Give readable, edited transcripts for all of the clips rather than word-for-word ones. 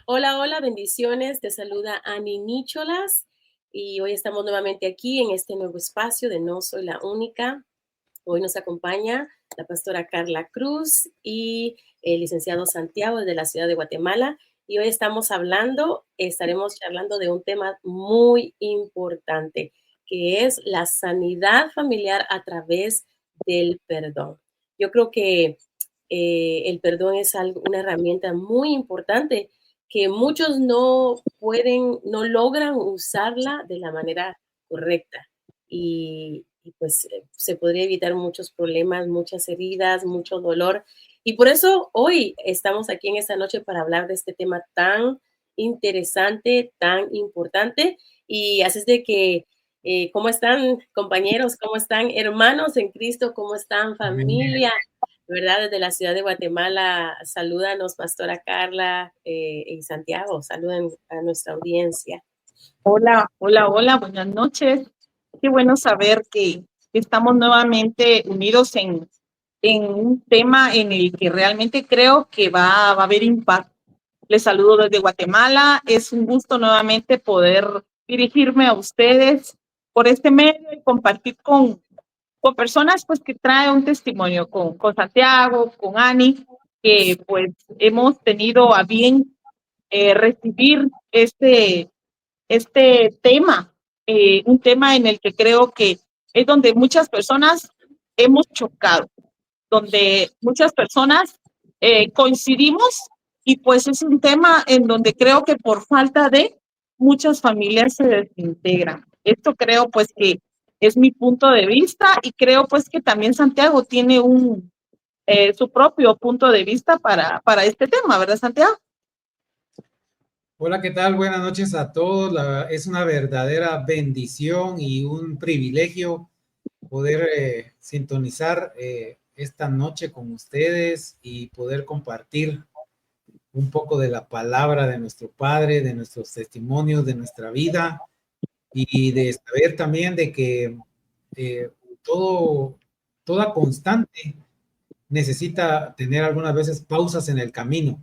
Hola, hola, bendiciones. Te saluda Ani Nicholas y hoy estamos nuevamente aquí en este nuevo espacio de No Soy la Única. Hoy nos acompaña la pastora Carla Cruz y el licenciado Santiago de la ciudad de Guatemala. Y hoy estaremos charlando de un tema muy importante, que es la sanidad familiar a través del perdón. Yo creo que el perdón es una herramienta muy importante que muchos no logran usarla de la manera correcta. Pues se podría evitar muchos problemas, muchas heridas, mucho dolor. Y por eso hoy estamos aquí en esta noche para hablar de este tema tan interesante, tan importante. Y así es de que, ¿cómo están compañeros? ¿Cómo están hermanos en Cristo? ¿Cómo están Amén. familia? ¿Verdad? Desde la ciudad de Guatemala, salúdanos, Pastora Carla y Santiago, saluden a nuestra audiencia. Hola, hola, hola, buenas noches. Qué bueno saber que estamos nuevamente unidos en un tema en el que realmente creo que va a haber impacto. Les saludo desde Guatemala. Es un gusto nuevamente poder dirigirme a ustedes por este medio y compartir con personas pues que traen un testimonio, con Santiago, con Ani, que pues hemos tenido a bien recibir este tema, un tema en el que creo que es donde muchas personas hemos chocado, donde muchas personas coincidimos y pues es un tema en donde creo que por falta de muchas familias se desintegran. Esto creo pues que es mi punto de vista y creo pues que también Santiago tiene su propio punto de vista para este tema, ¿verdad, Santiago? Hola, ¿qué tal? Buenas noches a todos. Es una verdadera bendición y un privilegio poder sintonizar esta noche con ustedes y poder compartir un poco de la palabra de nuestro Padre, de nuestros testimonios, de nuestra vida y de saber también de que eh, todo, toda constante necesita tener algunas veces pausas en el camino.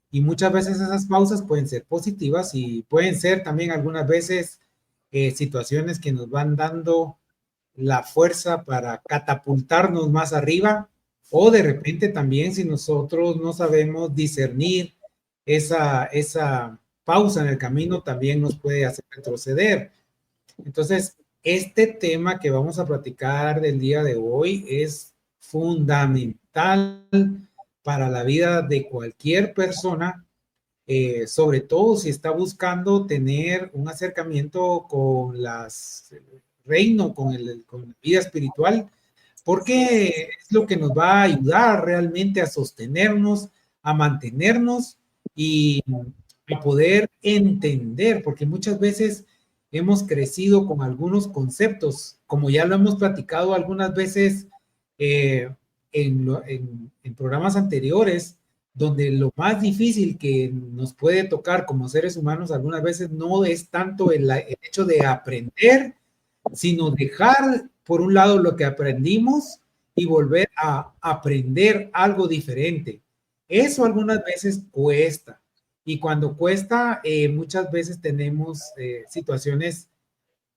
Y muchas veces esas pausas pueden ser positivas y pueden ser también algunas veces situaciones que nos van dando la fuerza para catapultarnos más arriba o de repente también si nosotros no sabemos discernir esa pausa en el camino también nos puede hacer retroceder. Entonces, este tema que vamos a platicar del día de hoy es fundamental para la vida de cualquier persona, sobre todo si está buscando tener un acercamiento con las reino, con la vida espiritual, porque es lo que nos va a ayudar realmente a sostenernos, a mantenernos y a poder entender, porque muchas veces hemos crecido con algunos conceptos, como ya lo hemos platicado algunas veces eh, en programas anteriores, donde lo más difícil que nos puede tocar como seres humanos algunas veces no es tanto el hecho de aprender, sino dejar por un lado lo que aprendimos y volver a aprender algo diferente. Eso algunas veces cuesta. Y cuando cuesta, muchas veces tenemos situaciones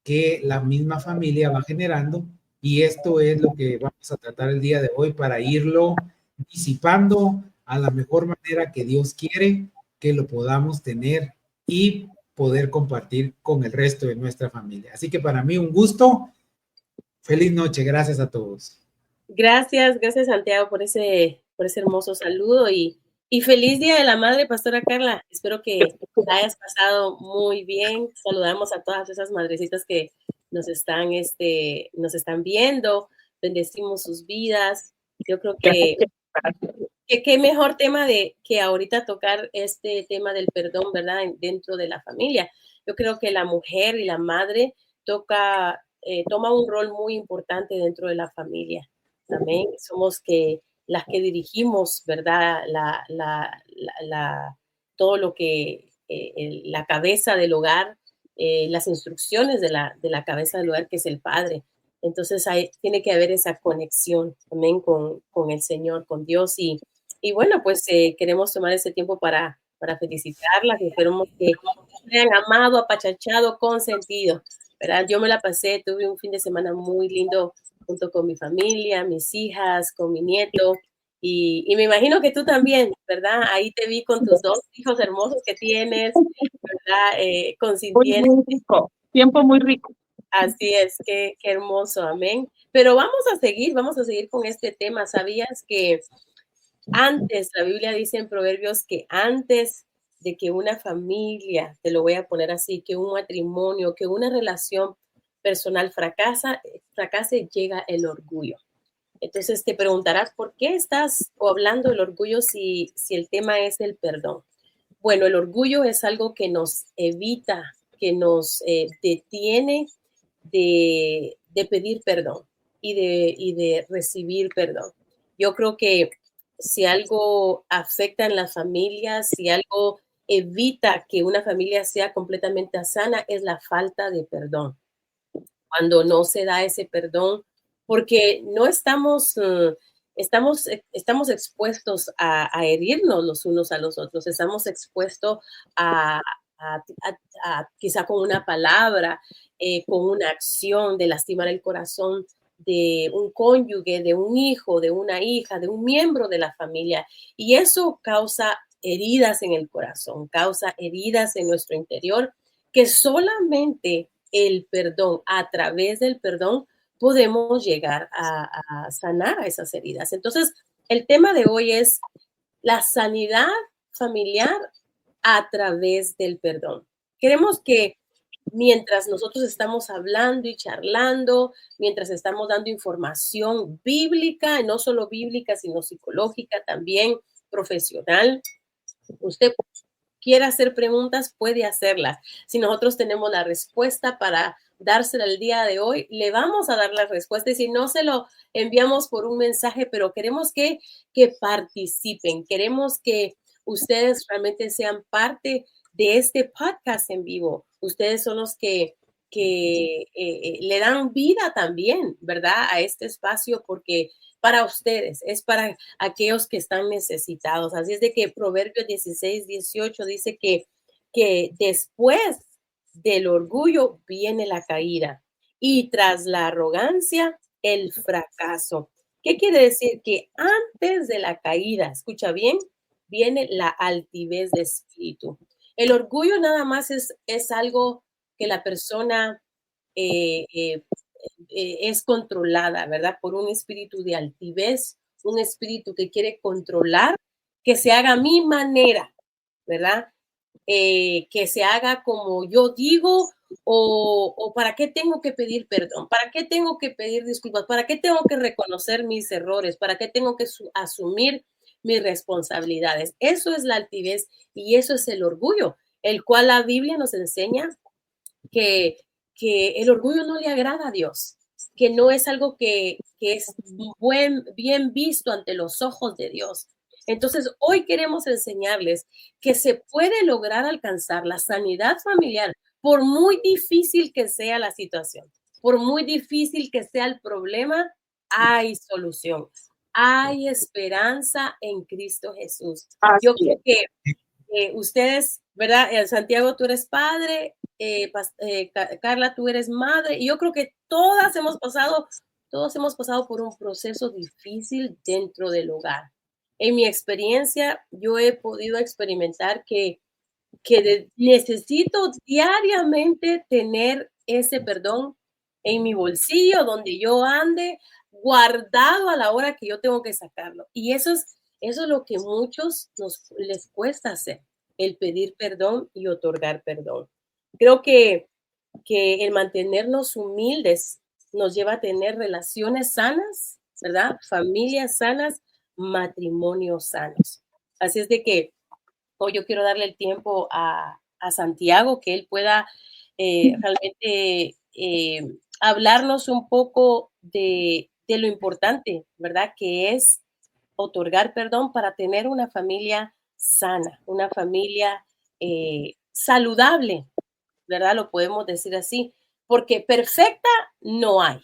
que la misma familia va generando y esto es lo que vamos a tratar el día de hoy para irlo disipando a la mejor manera que Dios quiere que lo podamos tener y poder compartir con el resto de nuestra familia. Así que para mí un gusto. Feliz noche. Gracias a todos. Gracias Santiago por ese hermoso saludo y feliz Día de la Madre, Pastora Carla. Espero que la hayas pasado muy bien. Saludamos a todas esas madrecitas que nos están viendo. Bendecimos sus vidas. Yo creo que qué mejor tema de que ahorita tocar este tema del perdón, ¿verdad? Dentro de la familia. Yo creo que la mujer y la madre toma un rol muy importante dentro de la familia. También somos las que dirigimos, ¿verdad? Todo lo que la cabeza del hogar, las instrucciones de la cabeza del hogar, que es el padre. Entonces tiene que haber esa conexión también con el Señor, con Dios y bueno, pues queremos tomar ese tiempo para felicitarlas, y esperemos que sean amado, apachachado, consentido, ¿verdad? Yo me la pasé, tuve un fin de semana muy lindo junto con mi familia, mis hijas, con mi nieto, y me imagino que tú también, ¿verdad? Ahí te vi con tus 2 hijos hermosos que tienes, ¿verdad? Muy, Consintiendo. muy rico, tiempo muy rico. Así es, qué hermoso, amén. Pero vamos a seguir con este tema. ¿Sabías que antes, la Biblia dice en Proverbios que antes de que una familia, te lo voy a poner así, que un matrimonio, que una relación personal fracase, llega el orgullo? Entonces te preguntarás, ¿por qué estás hablando del orgullo si el tema es el perdón? Bueno, el orgullo es algo que nos evita, que nos detiene de pedir perdón y de recibir perdón. Yo creo que si algo afecta en las familias, si algo evita que una familia sea completamente sana, es la falta de perdón. Cuando no se da ese perdón, porque no estamos expuestos a herirnos los unos a los otros, estamos expuestos a, a- quizá con una palabra, con una acción de lastimar el corazón de un cónyuge, de un hijo, de una hija, de un miembro de la familia. Y eso causa heridas en el corazón, causa heridas en nuestro interior que solamente el perdón, a través del perdón, podemos llegar a sanar a esas heridas. Entonces, el tema de hoy es la sanidad familiar a través del perdón. Queremos que mientras nosotros estamos hablando y charlando, mientras estamos dando información bíblica, no solo bíblica, sino psicológica, también profesional, usted quiera hacer preguntas, puede hacerlas. Si nosotros tenemos la respuesta para dársela el día de hoy, le vamos a dar la respuesta. Y si no, se lo enviamos por un mensaje, pero queremos que participen. Queremos que ustedes realmente sean parte de este podcast en vivo. Ustedes son los que le dan vida también, ¿verdad? A este espacio, porque para ustedes, es para aquellos que están necesitados. Así es de que Proverbios 16:18 dice que después del orgullo viene la caída y tras la arrogancia el fracaso. ¿Qué quiere decir? Que antes de la caída, escucha bien, viene la altivez de espíritu. El orgullo nada más es algo que la persona eh, eh, es controlada, ¿verdad? Por un espíritu de altivez, un espíritu que quiere controlar, que se haga a mi manera, ¿verdad? Que se haga como yo digo, o para qué tengo que pedir perdón, para qué tengo que pedir disculpas, para qué tengo que reconocer mis errores, para qué tengo que asumir mis responsabilidades. Eso es la altivez y eso es el orgullo, el cual la Biblia nos enseña que, que el orgullo no le agrada a Dios, que no es algo que es bien visto ante los ojos de Dios. Entonces, hoy queremos enseñarles que se puede lograr alcanzar la sanidad familiar, por muy difícil que sea la situación, por muy difícil que sea el problema, hay solución, hay esperanza en Cristo Jesús. Yo Así creo es. que ustedes, ¿verdad? Santiago, tú eres padre, Carla, tú eres madre, y yo creo que todos hemos pasado por un proceso difícil dentro del hogar. En mi experiencia, yo he podido experimentar que necesito diariamente tener ese perdón en mi bolsillo, donde yo ande, guardado a la hora que yo tengo que sacarlo. Y eso es lo que muchos les cuesta hacer, el pedir perdón y otorgar perdón. Creo que el mantenernos humildes nos lleva a tener relaciones sanas, ¿verdad? Familias sanas, matrimonios sanos. Así es de que hoy yo quiero darle el tiempo a Santiago, que él pueda realmente hablarnos un poco de lo importante, ¿verdad? Que es otorgar perdón para tener una familia sana, una familia saludable, ¿verdad? Lo podemos decir así, porque perfecta no hay.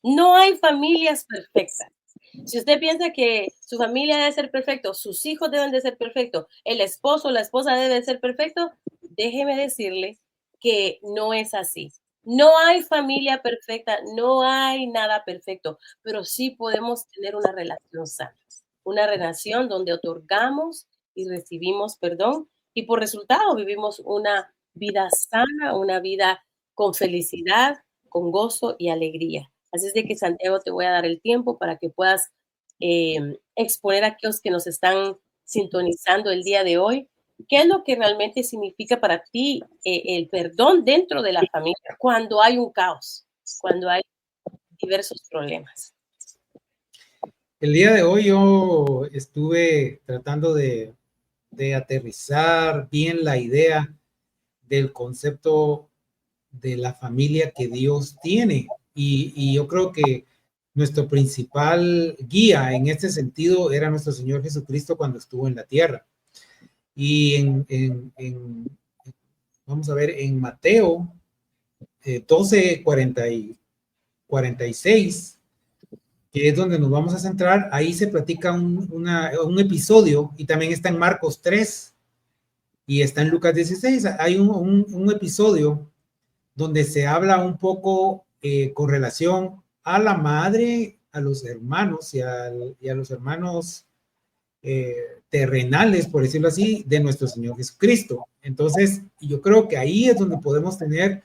No hay familias perfectas. Si usted piensa que su familia debe ser perfecto, sus hijos deben de ser perfectos, el esposo o la esposa debe de ser perfecto, déjeme decirle que no es así. No hay familia perfecta, no hay nada perfecto, pero sí podemos tener una relación sana, una relación donde otorgamos y recibimos perdón y por resultado vivimos una vida sana, una vida con felicidad, con gozo y alegría. Así es de que Santiago te voy a dar el tiempo para que puedas exponer a aquellos que nos están sintonizando el día de hoy. ¿Qué es lo que realmente significa para ti el perdón dentro de la familia cuando hay un caos, cuando hay diversos problemas? El día de hoy yo estuve tratando de aterrizar bien la idea del concepto de la familia que Dios tiene. Y yo creo que nuestro principal guía en este sentido era nuestro Señor Jesucristo cuando estuvo en la tierra. Y vamos a ver, en Mateo 12, 46, que es donde nos vamos a centrar, ahí se platica un episodio y también está en Marcos 3 y está en Lucas 16. Hay un episodio donde se habla un poco con relación a la madre, a los hermanos y a los hermanos terrenales, por decirlo así, de nuestro Señor Jesucristo. Entonces, yo creo que ahí es donde podemos tener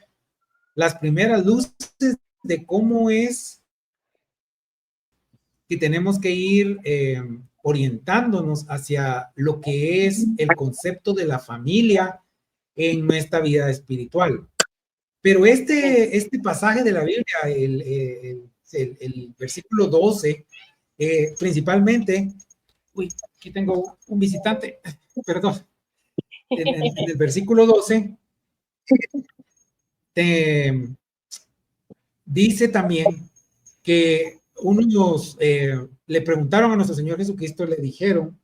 las primeras luces de cómo es que tenemos que ir orientándonos hacia lo que es el concepto de la familia en nuestra vida espiritual. Pero este pasaje de la Biblia, el versículo 12, principalmente, aquí tengo un visitante, perdón, en el versículo 12, dice también que unos le preguntaron a nuestro Señor Jesucristo, le dijeron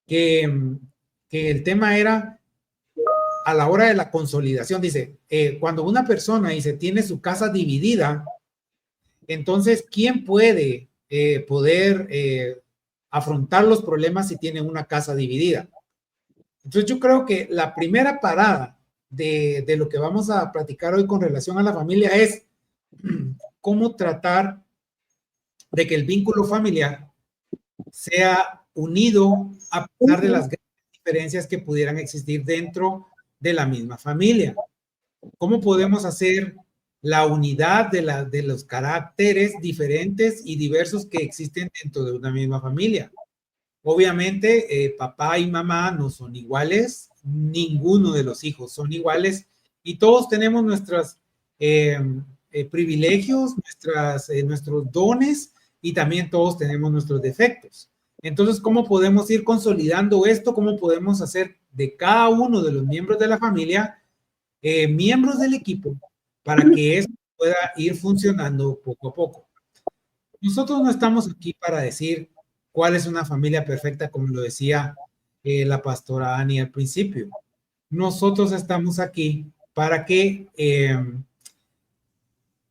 que el tema era a la hora de la consolidación. Dice, cuando una persona dice tiene su casa dividida, entonces, ¿quién puede poder afrontar los problemas si tiene una casa dividida? Entonces, yo creo que la primera parada de lo que vamos a platicar hoy con relación a la familia es cómo tratar de que el vínculo familiar sea unido a pesar de las diferencias que pudieran existir dentro de la misma familia. ¿Cómo podemos hacer la unidad de los caracteres diferentes y diversos que existen dentro de una misma familia? Obviamente, papá y mamá no son iguales, ninguno de los hijos son iguales y todos tenemos nuestros privilegios, nuestros dones y también todos tenemos nuestros defectos. Entonces, ¿cómo podemos ir consolidando esto? ¿Cómo podemos hacer de cada uno de los miembros de la familia miembros del equipo para que eso pueda ir funcionando poco a poco? Nosotros no estamos aquí para decir cuál es una familia perfecta, como lo decía la pastora Ani al principio. Nosotros estamos aquí para que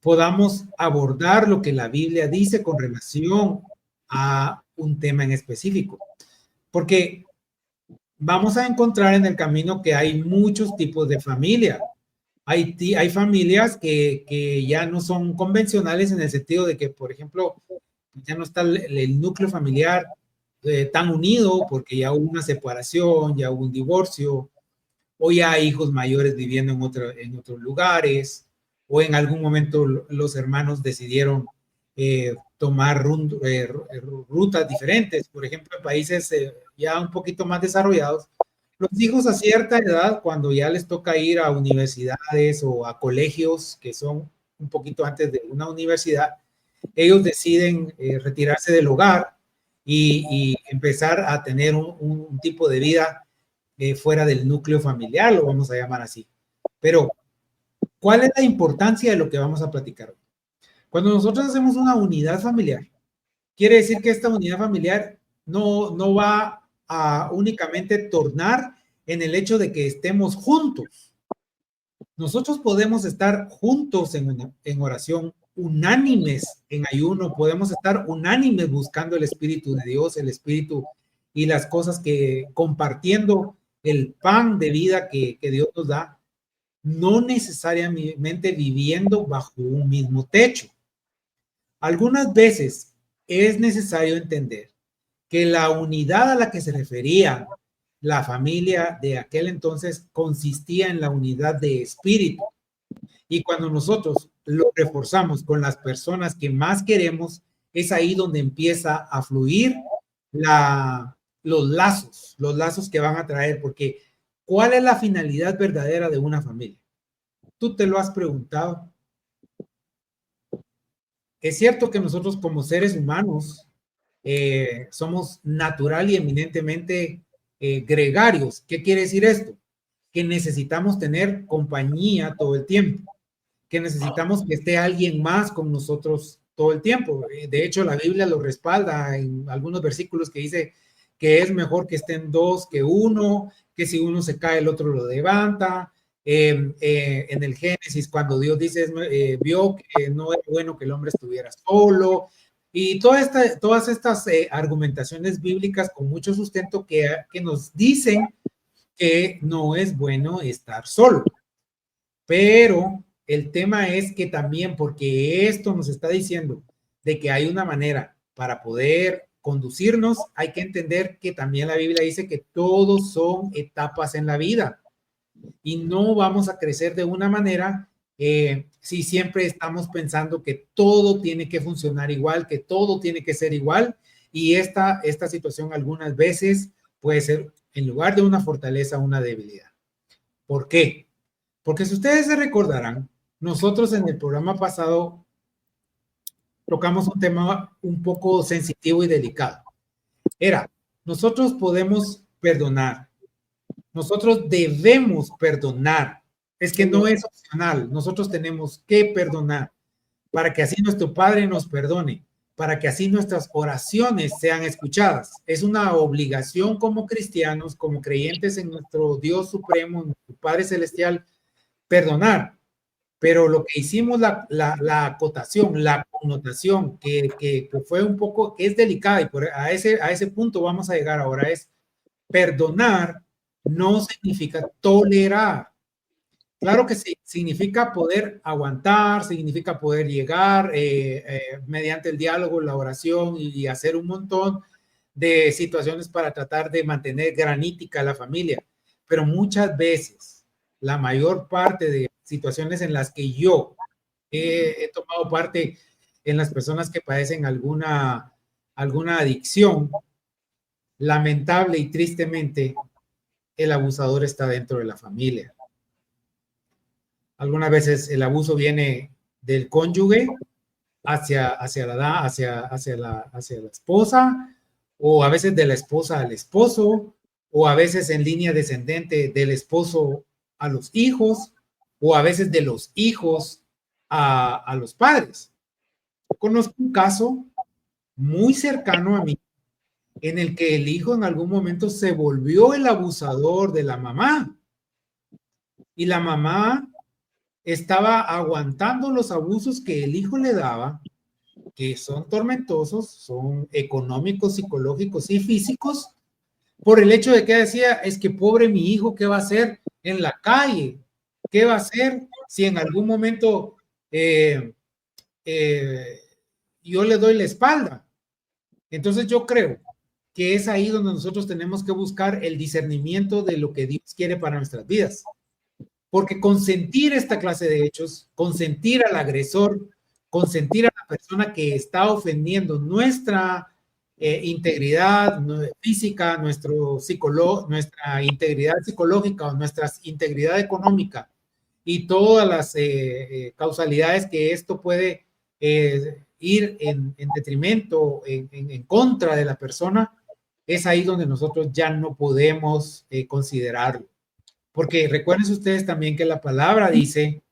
podamos abordar lo que la Biblia dice con relación a un tema en específico. Porque vamos a encontrar en el camino que hay muchos tipos de familia. Hay familias que ya no son convencionales en el sentido de que, por ejemplo, ya no está el núcleo familiar tan unido porque ya hubo una separación, ya hubo un divorcio, o ya hay hijos mayores viviendo en otros lugares, o en algún momento los hermanos decidieron tomar rutas diferentes. Por ejemplo, en países ya un poquito más desarrollados, los hijos a cierta edad, cuando ya les toca ir a universidades o a colegios que son un poquito antes de una universidad, ellos deciden retirarse del hogar y empezar a tener un tipo de vida fuera del núcleo familiar, lo vamos a llamar así. Pero, ¿cuál es la importancia de lo que vamos a platicar hoy? Cuando nosotros hacemos una unidad familiar, quiere decir que esta unidad familiar no va a únicamente tornar en el hecho de que estemos juntos. Nosotros podemos estar juntos en oración, unánimes en ayuno, podemos estar unánimes buscando el Espíritu de Dios, el Espíritu y las cosas que compartiendo el pan de vida que Dios nos da, no necesariamente viviendo bajo un mismo techo. Algunas veces es necesario entender que la unidad a la que se refería la familia de aquel entonces consistía en la unidad de espíritu. Y cuando nosotros lo reforzamos con las personas que más queremos, es ahí donde empieza a fluir los lazos que van a traer, porque ¿cuál es la finalidad verdadera de una familia? ¿Tú te lo has preguntado? Es cierto que nosotros como seres humanos somos natural y eminentemente gregarios. ¿Qué quiere decir esto? Que necesitamos tener compañía todo el tiempo, que necesitamos que esté alguien más con nosotros todo el tiempo. De hecho, la Biblia lo respalda en algunos versículos que dice que es mejor que estén dos que uno, que si uno se cae el otro lo levanta. En el Génesis, cuando Dios dice, vio que no era bueno que el hombre estuviera solo, y todas estas argumentaciones bíblicas con mucho sustento que nos dicen que no es bueno estar solo. Pero el tema es que también, porque esto nos está diciendo de que hay una manera para poder conducirnos, hay que entender que también la Biblia dice que todos son etapas en la vida y no vamos a crecer de una manera si siempre estamos pensando que todo tiene que funcionar igual, que todo tiene que ser igual, y esta situación algunas veces puede ser, en lugar de una fortaleza, una debilidad. ¿Por qué? Porque si ustedes se recordarán, nosotros en el programa pasado tocamos un tema un poco sensitivo y delicado. Era, nosotros podemos perdonar, nosotros debemos perdonar. Es que no es opcional. Nosotros tenemos que perdonar para que así nuestro Padre nos perdone, para que así nuestras oraciones sean escuchadas. Es una obligación como cristianos, como creyentes en nuestro Dios supremo, nuestro Padre celestial, perdonar. Pero lo que hicimos, la acotación, la connotación, que fue un poco, que es delicada, y a ese punto vamos a llegar ahora, es perdonar no significa tolerar. Claro que sí, significa poder aguantar, significa poder llegar mediante el diálogo, la oración y hacer un montón de situaciones para tratar de mantener granítica la familia. Pero muchas veces, la mayor parte de situaciones en las que yo he tomado parte en las personas que padecen alguna adicción, lamentable y tristemente, el abusador está dentro de la familia. Algunas veces el abuso viene del cónyuge hacia la esposa, o a veces de la esposa al esposo, o a veces en línea descendente del esposo a los hijos, o a veces de los hijos a los padres. Conozco un caso muy cercano a mí en el que el hijo en algún momento se volvió el abusador de la mamá, y la mamá estaba aguantando los abusos que el hijo le daba, que son tormentosos, son económicos, psicológicos y físicos, por el hecho de que decía, es que pobre mi hijo, ¿qué va a hacer en la calle? ¿Qué va a hacer si en algún momento yo le doy la espalda? Entonces yo creo que es ahí donde nosotros tenemos que buscar el discernimiento de lo que Dios quiere para nuestras vidas. Porque consentir esta clase de hechos, consentir al agresor, consentir a la persona que está ofendiendo nuestra integridad física, nuestra integridad psicológica o nuestra integridad económica y todas las causalidades que esto puede ir en detrimento, en contra de la persona, es ahí donde nosotros ya no podemos considerarlo. Porque recuerden ustedes también que la palabra dice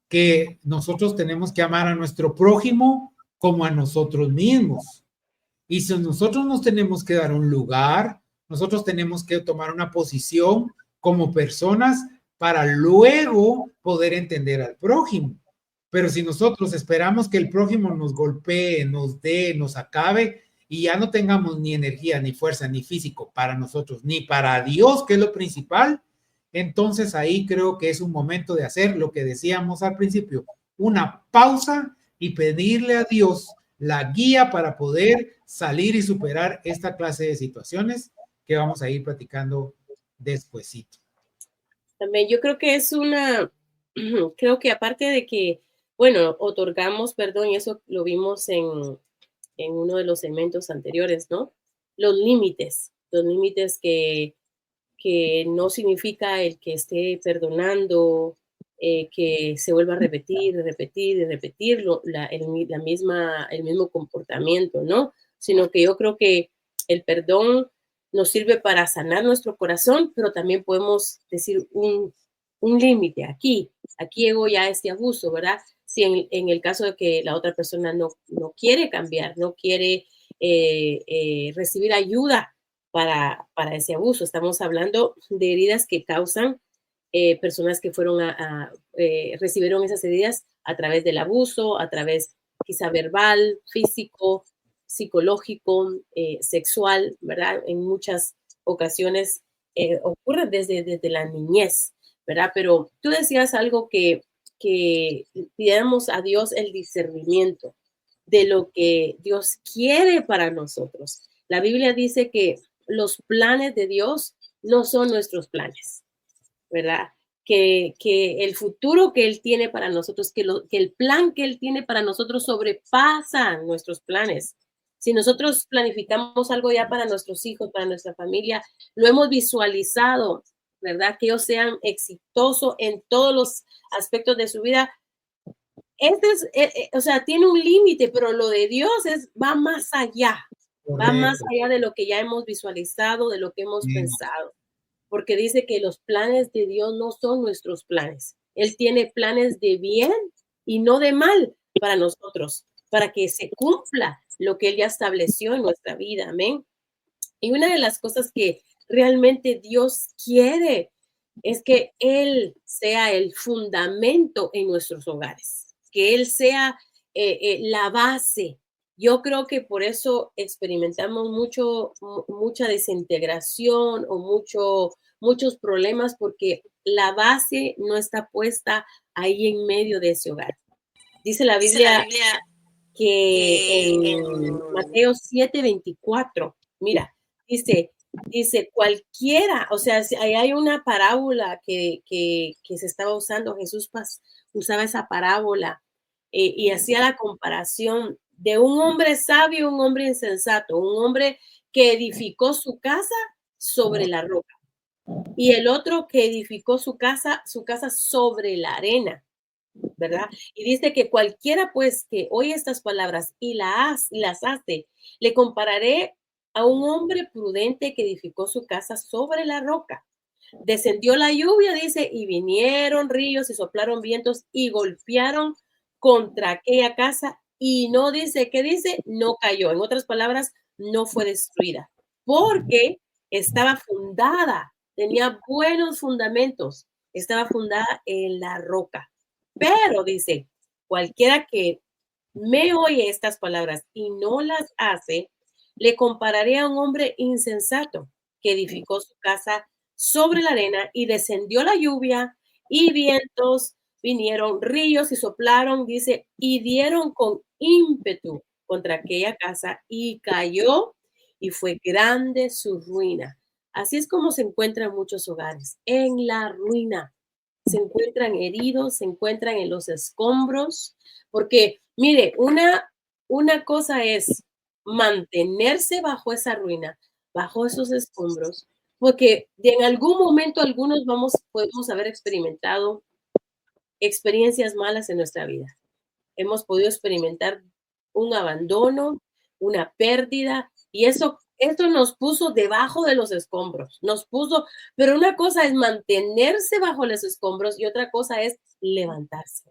que nosotros tenemos que amar a nuestro prójimo como a nosotros mismos. Y si nosotros nos tenemos que dar un lugar, nosotros tenemos que tomar una posición como personas para luego poder entender al prójimo. Pero si nosotros esperamos que el prójimo nos golpee, nos dé, nos acabe y ya no tengamos ni energía, ni fuerza, ni físico para nosotros, ni para Dios, que es lo principal, entonces ahí creo que es un momento de hacer lo que decíamos al principio, una pausa y pedirle a Dios la guía para poder salir y superar esta clase de situaciones que vamos a ir platicando despuesito. También yo creo que es creo que aparte de que, bueno, otorgamos perdón, y eso lo vimos en uno de los segmentos anteriores, ¿no? Los límites que no significa el que esté perdonando, que se vuelva a repetir, el mismo comportamiento, ¿no? Sino que yo creo que el perdón nos sirve para sanar nuestro corazón, pero también podemos decir un límite aquí llegó ya este abuso, ¿verdad? Si en el caso de que la otra persona no quiere cambiar, no quiere recibir ayuda para ese abuso. Estamos hablando de heridas que causan personas que fueron recibieron esas heridas a través del abuso, a través quizá verbal, físico, psicológico, sexual, ¿verdad? En muchas ocasiones ocurre desde la niñez, ¿verdad? Pero tú decías algo que pidamos a Dios el discernimiento de lo que Dios quiere para nosotros. La Biblia dice que los planes de Dios no son nuestros planes, ¿verdad? Que el futuro que Él tiene para nosotros, que el plan que Él tiene para nosotros sobrepasa nuestros planes. Si nosotros planificamos algo ya para nuestros hijos, para nuestra familia, lo hemos visualizado, ¿verdad? Que ellos sean exitosos en todos los aspectos de su vida. O sea, tiene un límite, pero lo de Dios va más allá. Correcto. Va más allá de lo que ya hemos visualizado, de lo que hemos pensado. Porque dice que los planes de Dios no son nuestros planes. Él tiene planes de bien y no de mal para nosotros, para que se cumpla lo que Él ya estableció en nuestra vida. Amén. Y una de las cosas que realmente Dios quiere es que Él sea el fundamento en nuestros hogares, que Él sea la base. Yo creo que por eso experimentamos mucha desintegración o muchos problemas, porque la base no está puesta ahí en medio de ese hogar. Dice la Biblia que en Mateo 7:24, mira, dice cualquiera, o sea, ahí hay una parábola que se estaba usando, Jesús usaba esa parábola y hacía la comparación de un hombre sabio, un hombre insensato, un hombre que edificó su casa sobre la roca y el otro que edificó su casa sobre la arena, ¿verdad? Y dice que cualquiera pues que oye estas palabras y las hace, le compararé a un hombre prudente que edificó su casa sobre la roca. Descendió la lluvia, dice, y vinieron ríos y soplaron vientos y golpearon contra aquella casa y no dice, ¿qué dice? No cayó. En otras palabras, no fue destruida porque estaba fundada, tenía buenos fundamentos, estaba fundada en la roca. Pero dice, cualquiera que me oye estas palabras y no las hace, le compararé a un hombre insensato que edificó su casa sobre la arena y descendió la lluvia y vientos, vinieron ríos y soplaron, dice, y dieron con ímpetu contra aquella casa y cayó y fue grande su ruina. Así es como se encuentran muchos hogares, en la ruina. Se encuentran heridos, se encuentran en los escombros, porque mire, una cosa es mantenerse bajo esa ruina, bajo esos escombros, porque en algún momento algunos podemos haber experimentado experiencias malas en nuestra vida. Hemos podido experimentar un abandono, una pérdida, y esto nos puso debajo de los escombros, pero una cosa es mantenerse bajo los escombros y otra cosa es levantarse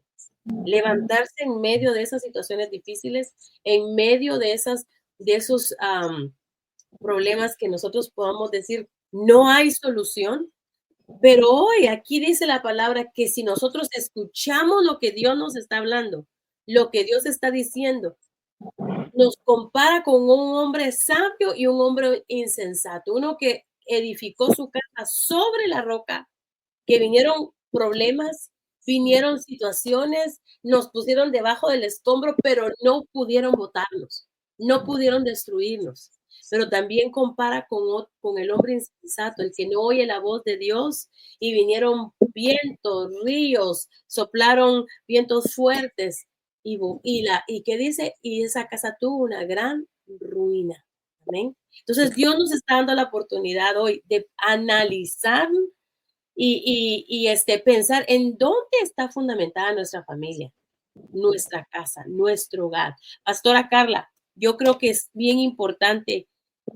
en medio de esas situaciones difíciles, en medio de esos problemas que nosotros podamos decir, no hay solución, Pero hoy aquí dice la palabra que si nosotros escuchamos lo que Dios nos está hablando, lo que Dios está diciendo, nos compara con un hombre sabio y un hombre insensato, uno que edificó su casa sobre la roca, que vinieron problemas, vinieron situaciones, nos pusieron debajo del escombro, pero no pudieron botarnos, no pudieron destruirnos. Pero también compara con el hombre insensato, el que no oye la voz de Dios, y vinieron vientos, ríos, soplaron vientos fuertes, y ¿qué dice? Y esa casa tuvo una gran ruina. Amén. Entonces Dios nos está dando la oportunidad hoy de analizar y pensar en dónde está fundamentada nuestra familia, nuestra casa, nuestro hogar. Pastora Carla, yo creo que es bien importante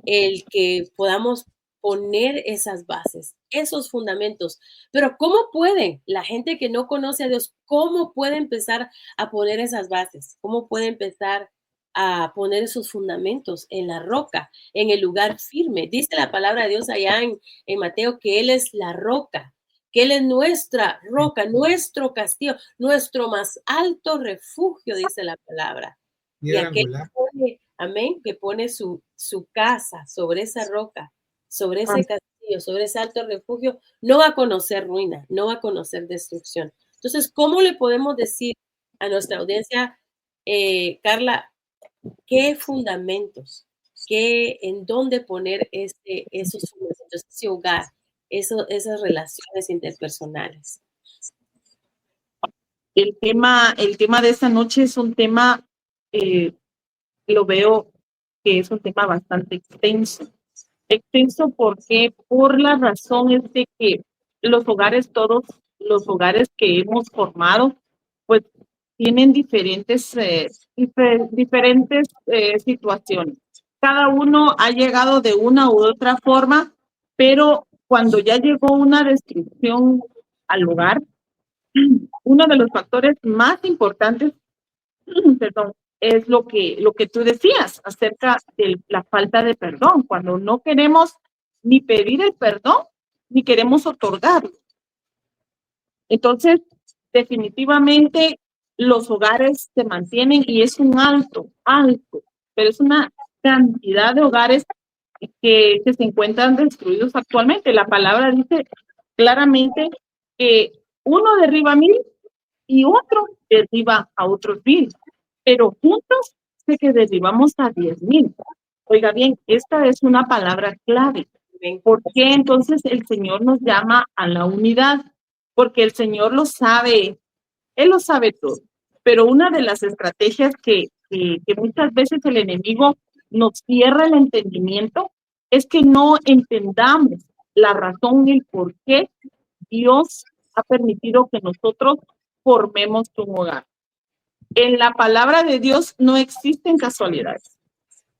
el que podamos poner esas bases, esos fundamentos. Pero ¿cómo pueden la gente que no conoce a Dios, cómo puede empezar a poner esas bases? ¿Cómo puede empezar a poner esos fundamentos en la roca, en el lugar firme? Dice la palabra de Dios allá en Mateo que Él es la roca, que Él es nuestra roca, nuestro castillo, nuestro más alto refugio, dice la palabra. Y aquel que pone, amén, que pone su casa sobre esa roca, sobre ese castillo, sobre ese alto refugio, no va a conocer ruina, no va a conocer destrucción. Entonces, ¿cómo le podemos decir a nuestra audiencia, Carla, qué fundamentos, en dónde poner esos fundamentos, ese hogar, esas relaciones interpersonales? El tema de esta noche es un tema, lo veo que es un tema bastante extenso. Extenso porque por la razón es de que los hogares, todos los hogares que hemos formado, pues tienen diferentes situaciones. Cada uno ha llegado de una u otra forma, pero cuando ya llegó una destrucción al hogar, uno de los factores más importantes, perdón, es lo que tú decías acerca de la falta de perdón, cuando no queremos ni pedir el perdón, ni queremos otorgarlo. Entonces, definitivamente los hogares se mantienen y es un alto, pero es una cantidad de hogares que se encuentran destruidos actualmente. La palabra dice claramente que uno derriba 1000 y otro derriba a otros 1000, pero juntos sé que derribamos a 10,000. Oiga bien, esta es una palabra clave. ¿Por qué entonces el Señor nos llama a la unidad? Porque el Señor lo sabe, Él lo sabe todo. Pero una de las estrategias que muchas veces el enemigo nos cierra el entendimiento es que no entendamos la razón y el por qué Dios ha permitido que nosotros formemos un hogar. En la palabra de Dios no existen casualidades,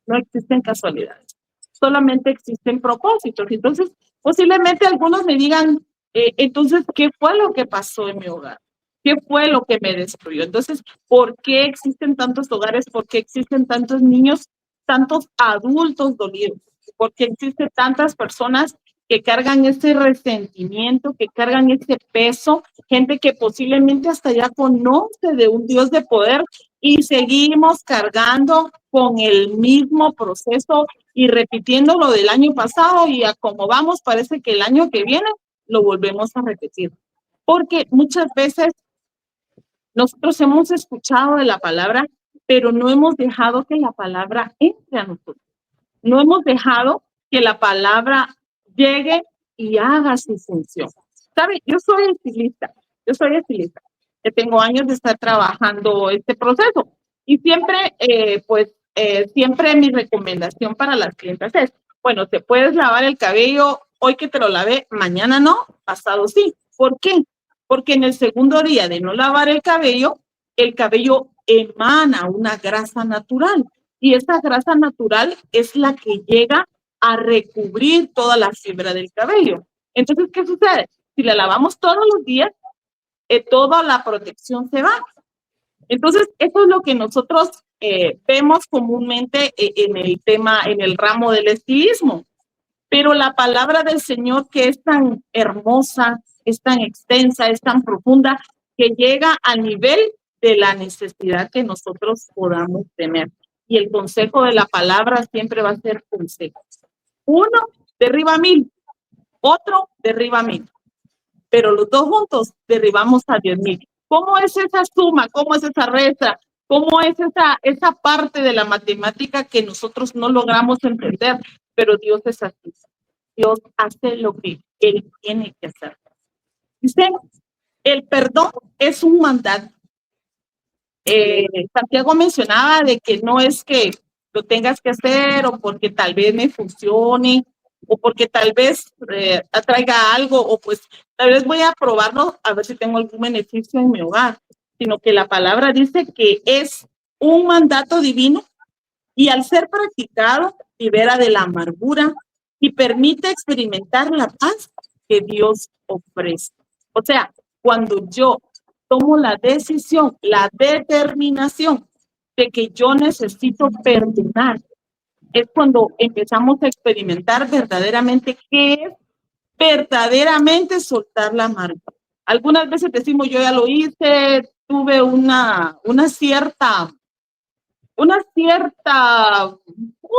no existen casualidades, solamente existen propósitos. Entonces, posiblemente algunos me digan, entonces, ¿qué fue lo que pasó en mi hogar? ¿Qué fue lo que me destruyó? Entonces, ¿por qué existen tantos hogares? ¿Por qué existen tantos niños, tantos adultos dolidos? ¿Por qué existen tantas personas que cargan ese resentimiento, que cargan ese peso? Gente que posiblemente hasta ya conoce de un Dios de poder y seguimos cargando con el mismo proceso y repitiendo lo del año pasado, y a como vamos, parece que el año que viene lo volvemos a repetir. Porque muchas veces nosotros hemos escuchado de la palabra, pero no hemos dejado que la palabra entre a nosotros. No hemos dejado que la palabra llegue y haga su función. ¿Sabe? Yo soy estilista. Tengo años de estar trabajando este proceso y siempre, siempre mi recomendación para las clientas es, bueno, te puedes lavar el cabello hoy que te lo lavé, mañana no, pasado sí. ¿Por qué? Porque en el segundo día de no lavar el cabello emana una grasa natural. Y esa grasa natural es la que llega a recubrir toda la fibra del cabello. Entonces, ¿qué sucede? Si la lavamos todos los días, toda la protección se va. Entonces, eso es lo que nosotros vemos comúnmente en el ramo del estilismo. Pero la palabra del Señor, que es tan hermosa, es tan extensa, es tan profunda, que llega al nivel de la necesidad que nosotros podamos tener. Y el consejo de la palabra siempre va a ser consejo. Uno derriba 1000, otro derriba 1000. Pero los dos juntos derribamos a 10,000. ¿Cómo es esa suma? ¿Cómo es esa resta? ¿Cómo es esa parte de la matemática que nosotros no logramos entender? Pero Dios es así. Dios hace lo que Él tiene que hacer. Dice, el perdón es un mandato. Santiago mencionaba de que no es que lo tengas que hacer o porque tal vez me funcione o porque tal vez atraiga algo o pues tal vez voy a probarlo a ver si tengo algún beneficio en mi hogar, sino que la palabra dice que es un mandato divino y al ser practicado libera de la amargura y permite experimentar la paz que Dios ofrece. O sea, cuando yo tomo la decisión, la determinación de que yo necesito perdonar, es cuando empezamos a experimentar verdaderamente qué es verdaderamente soltar la amargura. Algunas veces decimos, yo ya lo hice, tuve un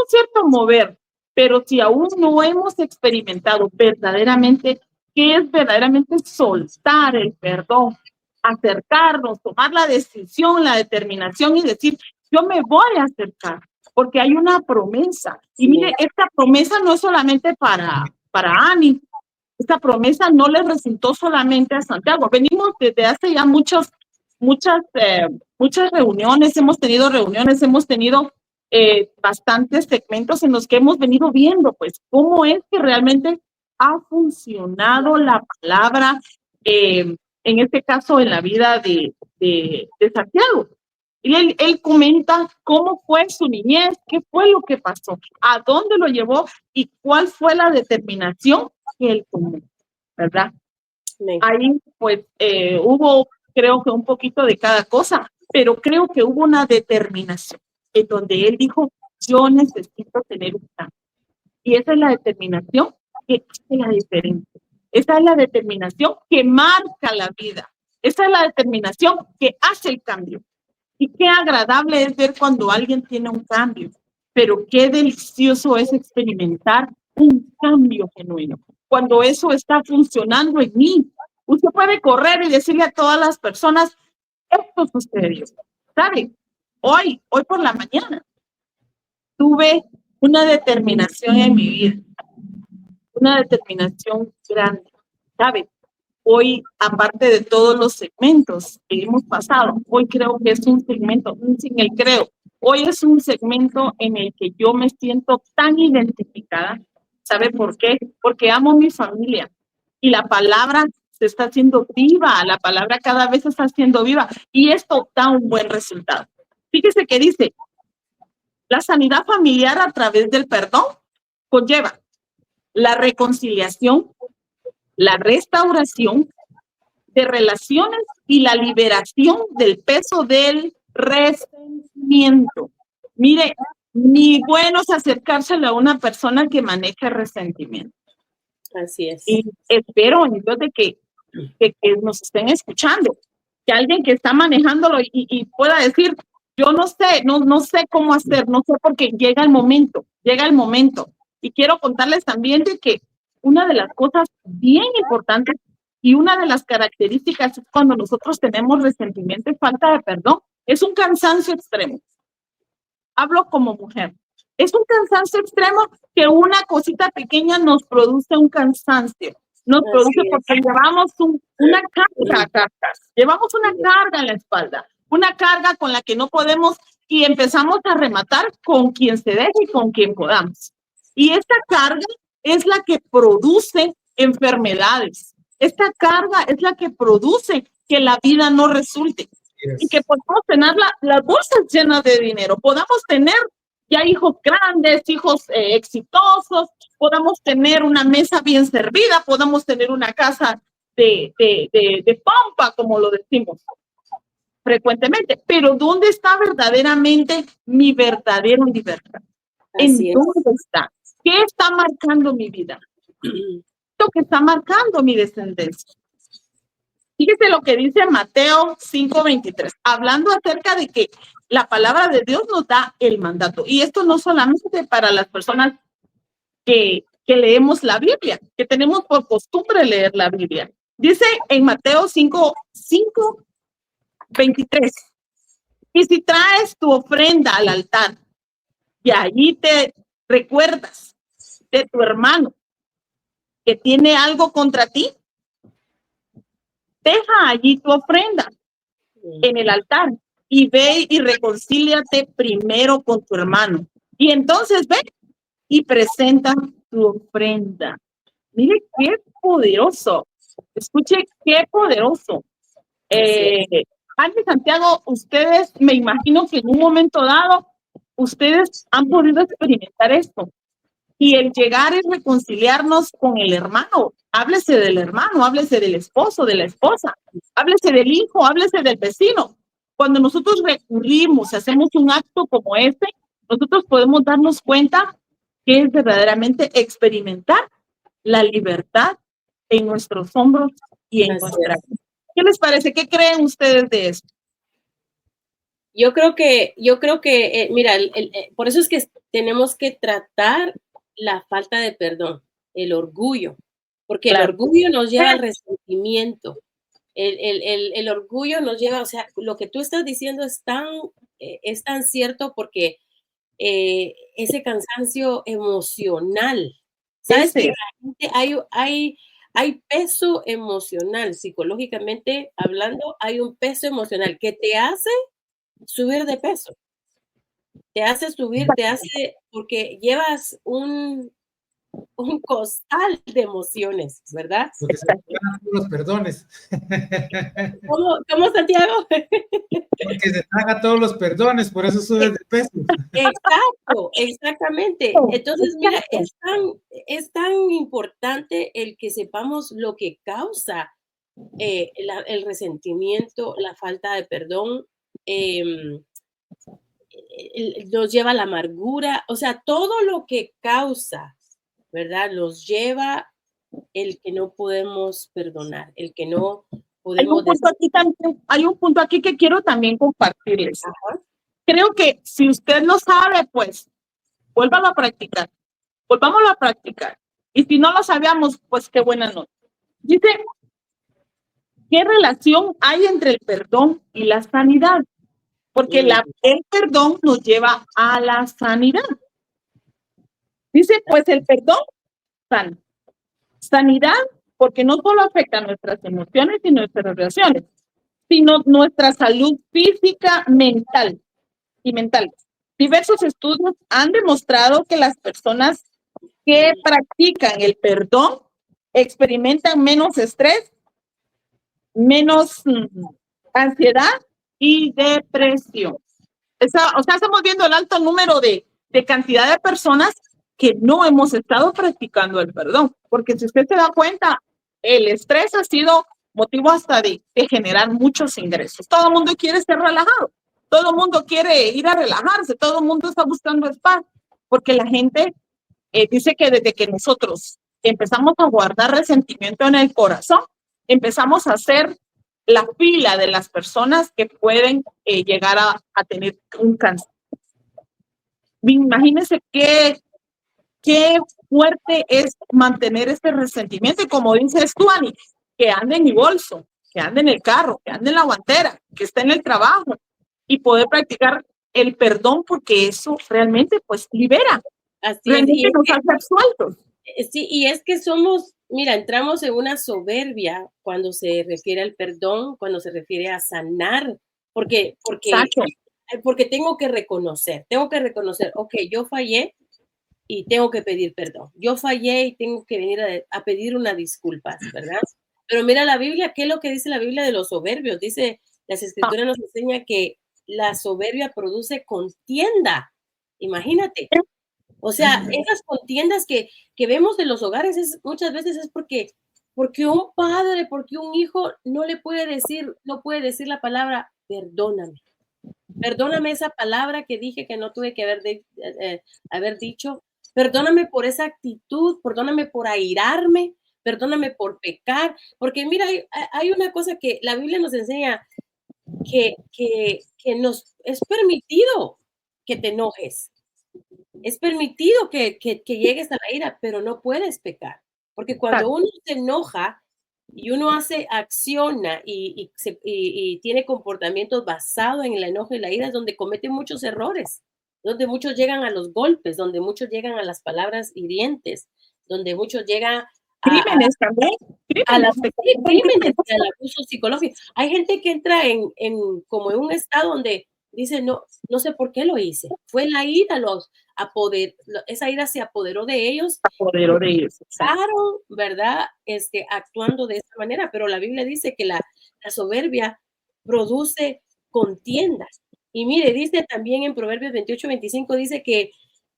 cierto mover, pero si aún no hemos experimentado verdaderamente qué es verdaderamente soltar el perdón, acercarnos, tomar la decisión, la determinación y decir, yo me voy a acercar, porque hay una promesa. Y mire, esta promesa no es solamente para Ani, esta promesa no le resultó solamente a Santiago. Venimos desde hace ya muchas reuniones, hemos tenido bastantes segmentos en los que hemos venido viendo, pues, cómo es que realmente ha funcionado la palabra, en este caso, en la vida de Santiago. Y él comenta cómo fue su niñez, qué fue lo que pasó, a dónde lo llevó y cuál fue la determinación que él tomó, ¿verdad? Sí. Ahí, pues, hubo, creo que un poquito de cada cosa, pero creo que hubo una determinación en donde él dijo, yo necesito tener un cambio. Y esa es la determinación que hace la diferencia. Esa es la determinación que marca la vida. Esa es la determinación que hace el cambio. Y qué agradable es ver cuando alguien tiene un cambio, pero qué delicioso es experimentar un cambio genuino. Cuando eso está funcionando en mí, usted puede correr y decirle a todas las personas, esto sucedió. ¿Sabe? Hoy por la mañana, tuve una determinación en mi vida, una determinación grande, ¿sabe? Hoy, aparte de todos los segmentos que hemos pasado, hoy creo que es un segmento, sin el creo, hoy es un segmento en el que yo me siento tan identificada. ¿Sabe por qué? Porque amo mi familia y la palabra se está haciendo viva, la palabra cada vez se está haciendo viva y esto da un buen resultado. Fíjese que dice, la sanidad familiar a través del perdón conlleva la reconciliación, la restauración de relaciones y la liberación del peso del resentimiento. Mire, ni bueno es acercárselo a una persona que maneja resentimiento. Así es. Y espero, entonces, que nos estén escuchando, que alguien que está manejándolo y pueda decir, yo no sé cómo hacer, no sé, porque llega el momento. Y quiero contarles también de que una de las cosas bien importantes y una de las características es cuando nosotros tenemos resentimiento y falta de perdón, es un cansancio extremo. Hablo como mujer. Es un cansancio extremo que una cosita pequeña nos produce un cansancio. Nos produce porque llevamos una carga, llevamos una carga en la espalda, una carga con la que no podemos y empezamos a rematar con quien se deje y con quien podamos. Y esta carga es la que produce enfermedades. Esta carga es la que produce que la vida no resulte y que podamos tener las bolsas llenas de dinero, podamos tener ya hijos grandes, hijos exitosos, podamos tener una mesa bien servida, podamos tener una casa de pompa, como lo decimos frecuentemente. Pero ¿dónde está verdaderamente mi verdadera libertad? ¿En dónde está? ¿Qué está marcando mi vida? Lo que está marcando mi descendencia. Fíjese lo que dice Mateo 5:23, hablando acerca de que la palabra de Dios nos da el mandato. Y esto no solamente para las personas que leemos la Biblia, que tenemos por costumbre leer la Biblia. Dice en Mateo 5:23, y si traes tu ofrenda al altar y allí te recuerdas de tu hermano que tiene algo contra ti, deja allí tu ofrenda en el altar y ve y reconcíliate primero con tu hermano. Y entonces ve y presenta tu ofrenda. Mire qué poderoso. Escuche qué poderoso. Andy, Santiago, ustedes, me imagino que en un momento dado, ustedes han podido experimentar esto. Y el llegar es reconciliarnos con el hermano. Háblese del hermano, háblese del esposo, de la esposa, háblese del hijo, háblese del vecino. Cuando nosotros recurrimos, hacemos un acto como este, nosotros podemos darnos cuenta que es verdaderamente experimentar la libertad en nuestros hombros y en nuestra vida. ¿Qué les parece? ¿Qué creen ustedes de esto? Yo creo que, mira, por eso es que tenemos que tratar la falta de perdón, el orgullo, porque el orgullo nos lleva al resentimiento. El orgullo nos lleva, o sea, lo que tú estás diciendo es tan cierto porque ese cansancio emocional, ¿sabes? Que hay peso emocional, psicológicamente hablando, hay un peso emocional que te hace subir de peso. Te hace subir, porque llevas un costal de emociones, ¿verdad? Porque se pagan todos los perdones. ¿Cómo, Santiago? Porque se paga todos los perdones, por eso sube de peso. Exacto, exactamente. Entonces, mira, es tan importante el que sepamos lo que causa el resentimiento, la falta de perdón, nos lleva a la amargura, o sea, todo lo que causa, ¿verdad? Nos lleva el que no podemos perdonar, el que no podemos... Hay un punto aquí que quiero también compartirles. Ajá. Creo que si usted lo sabe, pues, vuélvalo a practicar. Volvámoslo a practicar. Y si no lo sabíamos, pues qué buena nota. Dice, ¿qué relación hay entre el perdón y la sanidad? Porque el perdón nos lleva a la sanidad. Dice, pues el perdón sana. Sanidad, porque no solo afecta nuestras emociones y nuestras relaciones, sino nuestra salud física, mental y mental. Diversos estudios han demostrado que las personas que practican el perdón experimentan menos estrés, menos ansiedad y depresión. O sea, estamos viendo el alto número de cantidad de personas que no hemos estado practicando el perdón, porque si usted se da cuenta, el estrés ha sido motivo hasta de generar muchos ingresos. Todo el mundo quiere ser relajado, todo el mundo quiere ir a relajarse, todo el mundo está buscando spa, porque la gente dice que desde que nosotros empezamos a guardar resentimiento en el corazón, empezamos a hacer la fila de las personas que pueden llegar a tener un cáncer. Imagínense qué fuerte es mantener este resentimiento. Y como dices tú, Ani, que ande en mi bolso, que ande en el carro, que ande en la guantera, que esté en el trabajo y poder practicar el perdón, porque eso realmente pues libera. Así realmente nos hace absueltos. Sí, y es que mira, entramos en una soberbia cuando se refiere al perdón, cuando se refiere a sanar, porque tengo que reconocer, ok, yo fallé y tengo que pedir perdón. Yo fallé y tengo que venir a pedir una disculpa, ¿verdad? Pero mira la Biblia, ¿qué es lo que dice la Biblia de los soberbios? Dice, las escrituras nos enseña que la soberbia produce contienda. Imagínate. O sea, esas contiendas que vemos en los hogares muchas veces es porque un padre, porque un hijo no puede decir la palabra perdóname. Perdóname esa palabra que dije que no tuve que haber dicho. perdóname por esa actitud, perdóname por airarme, perdóname por pecar, porque mira, hay una cosa que la Biblia nos enseña, que nos es permitido que te enojes, es permitido que llegues a la ira, pero no puedes pecar, porque cuando uno se enoja y uno acciona y tiene comportamientos basados en el enojo y la ira, es donde cometen muchos errores, donde muchos llegan a los golpes, donde muchos llegan a las palabras hirientes, donde muchos llegan crímenes también, crímenes, al abuso psicológico. Hay gente que entra como en un estado donde dice, no sé por qué lo hice. Fue la ira, esa ira se apoderó de ellos. Claro, ¿verdad? Actuando de esa manera, pero la Biblia dice que la soberbia produce contiendas. Y mire, dice también en Proverbios 28-25, dice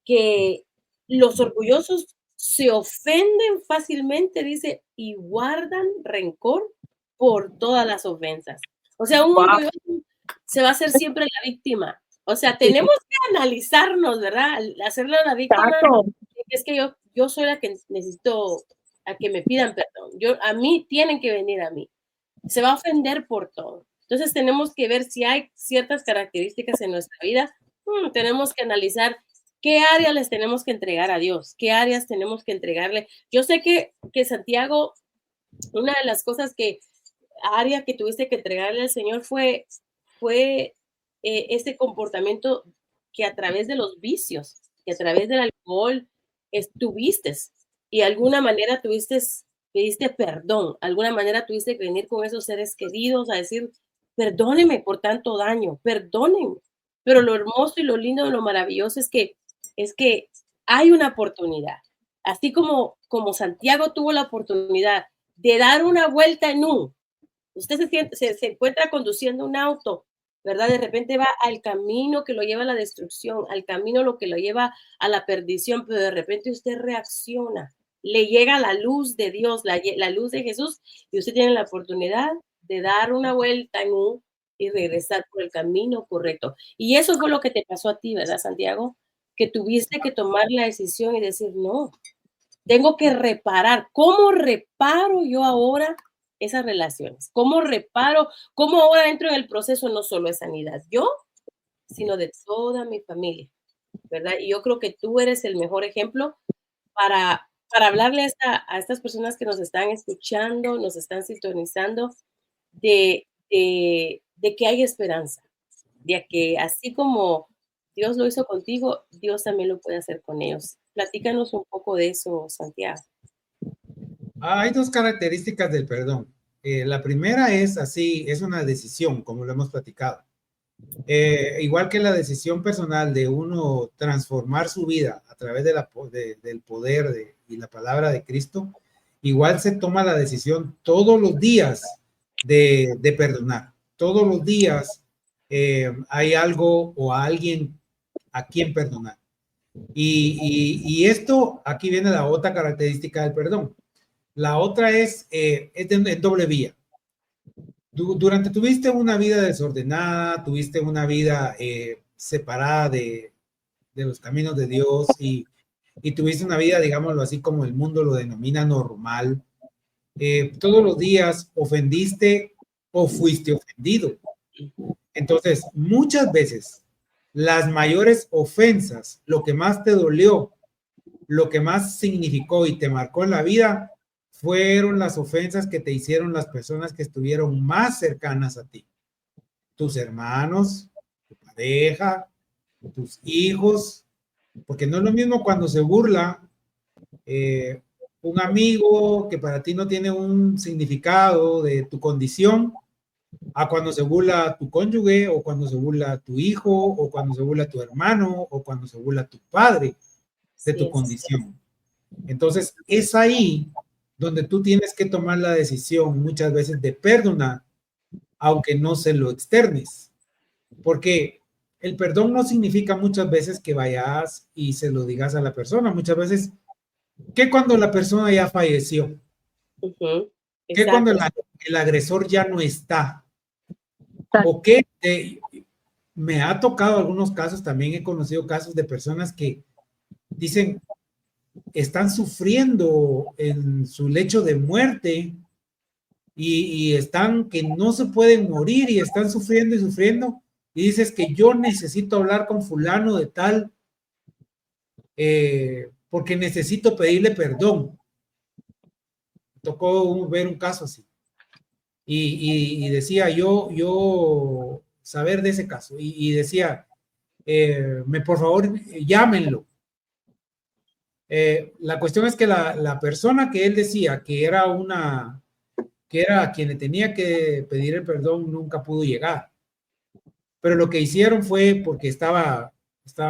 que los orgullosos se ofenden fácilmente, dice, y guardan rencor por todas las ofensas. O sea, un orgulloso se va a hacer siempre la víctima. O sea, tenemos que analizarnos, ¿verdad? Hacerle a la víctima. Es que yo soy la que necesito a que me pidan perdón. A mí tienen que venir a mí. Se va a ofender por todo. Entonces tenemos que ver si hay ciertas características en nuestra vida. Tenemos que analizar qué áreas les tenemos que entregar a Dios, qué áreas tenemos que entregarle. Yo sé que Santiago, una de las cosas área que tuviste que entregarle al Señor fue ese comportamiento que a través de los vicios, que a través del alcohol estuviste y de alguna manera pediste perdón, alguna manera tuviste que venir con esos seres queridos a decir, perdóneme por tanto daño, perdónenme. Pero lo hermoso y lo lindo, lo maravilloso es que hay una oportunidad. Así como Santiago tuvo la oportunidad de dar una vuelta en usted se encuentra conduciendo un auto, ¿verdad? De repente va al camino que lo lleva a la destrucción, al camino lo que lo lleva a la perdición, pero de repente usted reacciona, le llega la luz de Dios, la luz de Jesús, y usted tiene la oportunidad de dar una vuelta en y regresar por el camino correcto. Y eso fue lo que te pasó a ti, ¿verdad, Santiago? Que tuviste que tomar la decisión y decir, no, tengo que reparar. ¿Cómo reparo yo ahora esas relaciones? ¿Cómo reparo? ¿Cómo ahora entro en el proceso no solo de sanidad yo, sino de toda mi familia? ¿Verdad? Y yo creo que tú eres el mejor ejemplo para hablarle a estas personas que nos están escuchando, nos están sintonizando, de que hay esperanza, de que así como Dios lo hizo contigo, Dios también lo puede hacer con ellos. Platícanos un poco de eso, Santiago. Hay dos características del perdón. La primera es una decisión, como lo hemos platicado. Igual que la decisión personal de uno transformar su vida a través del poder y la palabra de Cristo, igual se toma la decisión todos los días de perdonar. Todos los días hay algo o alguien a quien perdonar. Y esto, aquí viene la otra característica del perdón. La otra es en doble vía. Tuviste una vida desordenada, tuviste una vida separada de los caminos de Dios y tuviste una vida, digámoslo así, como el mundo lo denomina normal. Todos los días ofendiste o fuiste ofendido. Entonces, muchas veces, las mayores ofensas, lo que más te dolió, lo que más significó y te marcó en la vida, fueron las ofensas que te hicieron las personas que estuvieron más cercanas a ti. Tus hermanos, tu pareja, tus hijos, porque no es lo mismo cuando se burla un amigo que para ti no tiene un significado de tu condición, a cuando se burla tu cónyuge, o cuando se burla tu hijo, o cuando se burla tu hermano, o cuando se burla tu padre de tu condición. Entonces, es ahí donde tú tienes que tomar la decisión muchas veces de perdonar, aunque no se lo externes. Porque el perdón no significa muchas veces que vayas y se lo digas a la persona. Muchas veces, que cuando la persona ya falleció, que cuando el agresor ya no está, o que me ha tocado algunos casos, también he conocido casos de personas que dicen, están sufriendo en su lecho de muerte y están que no se pueden morir y están sufriendo y sufriendo, y dices que yo necesito hablar con fulano de tal porque necesito pedirle perdón. Tocó ver un caso así. Y decía yo saber de ese caso. Y decía, por favor, llámenlo. La cuestión es que la persona que él decía que era quien le tenía que pedir el perdón nunca pudo llegar. Pero lo que hicieron fue, porque estaba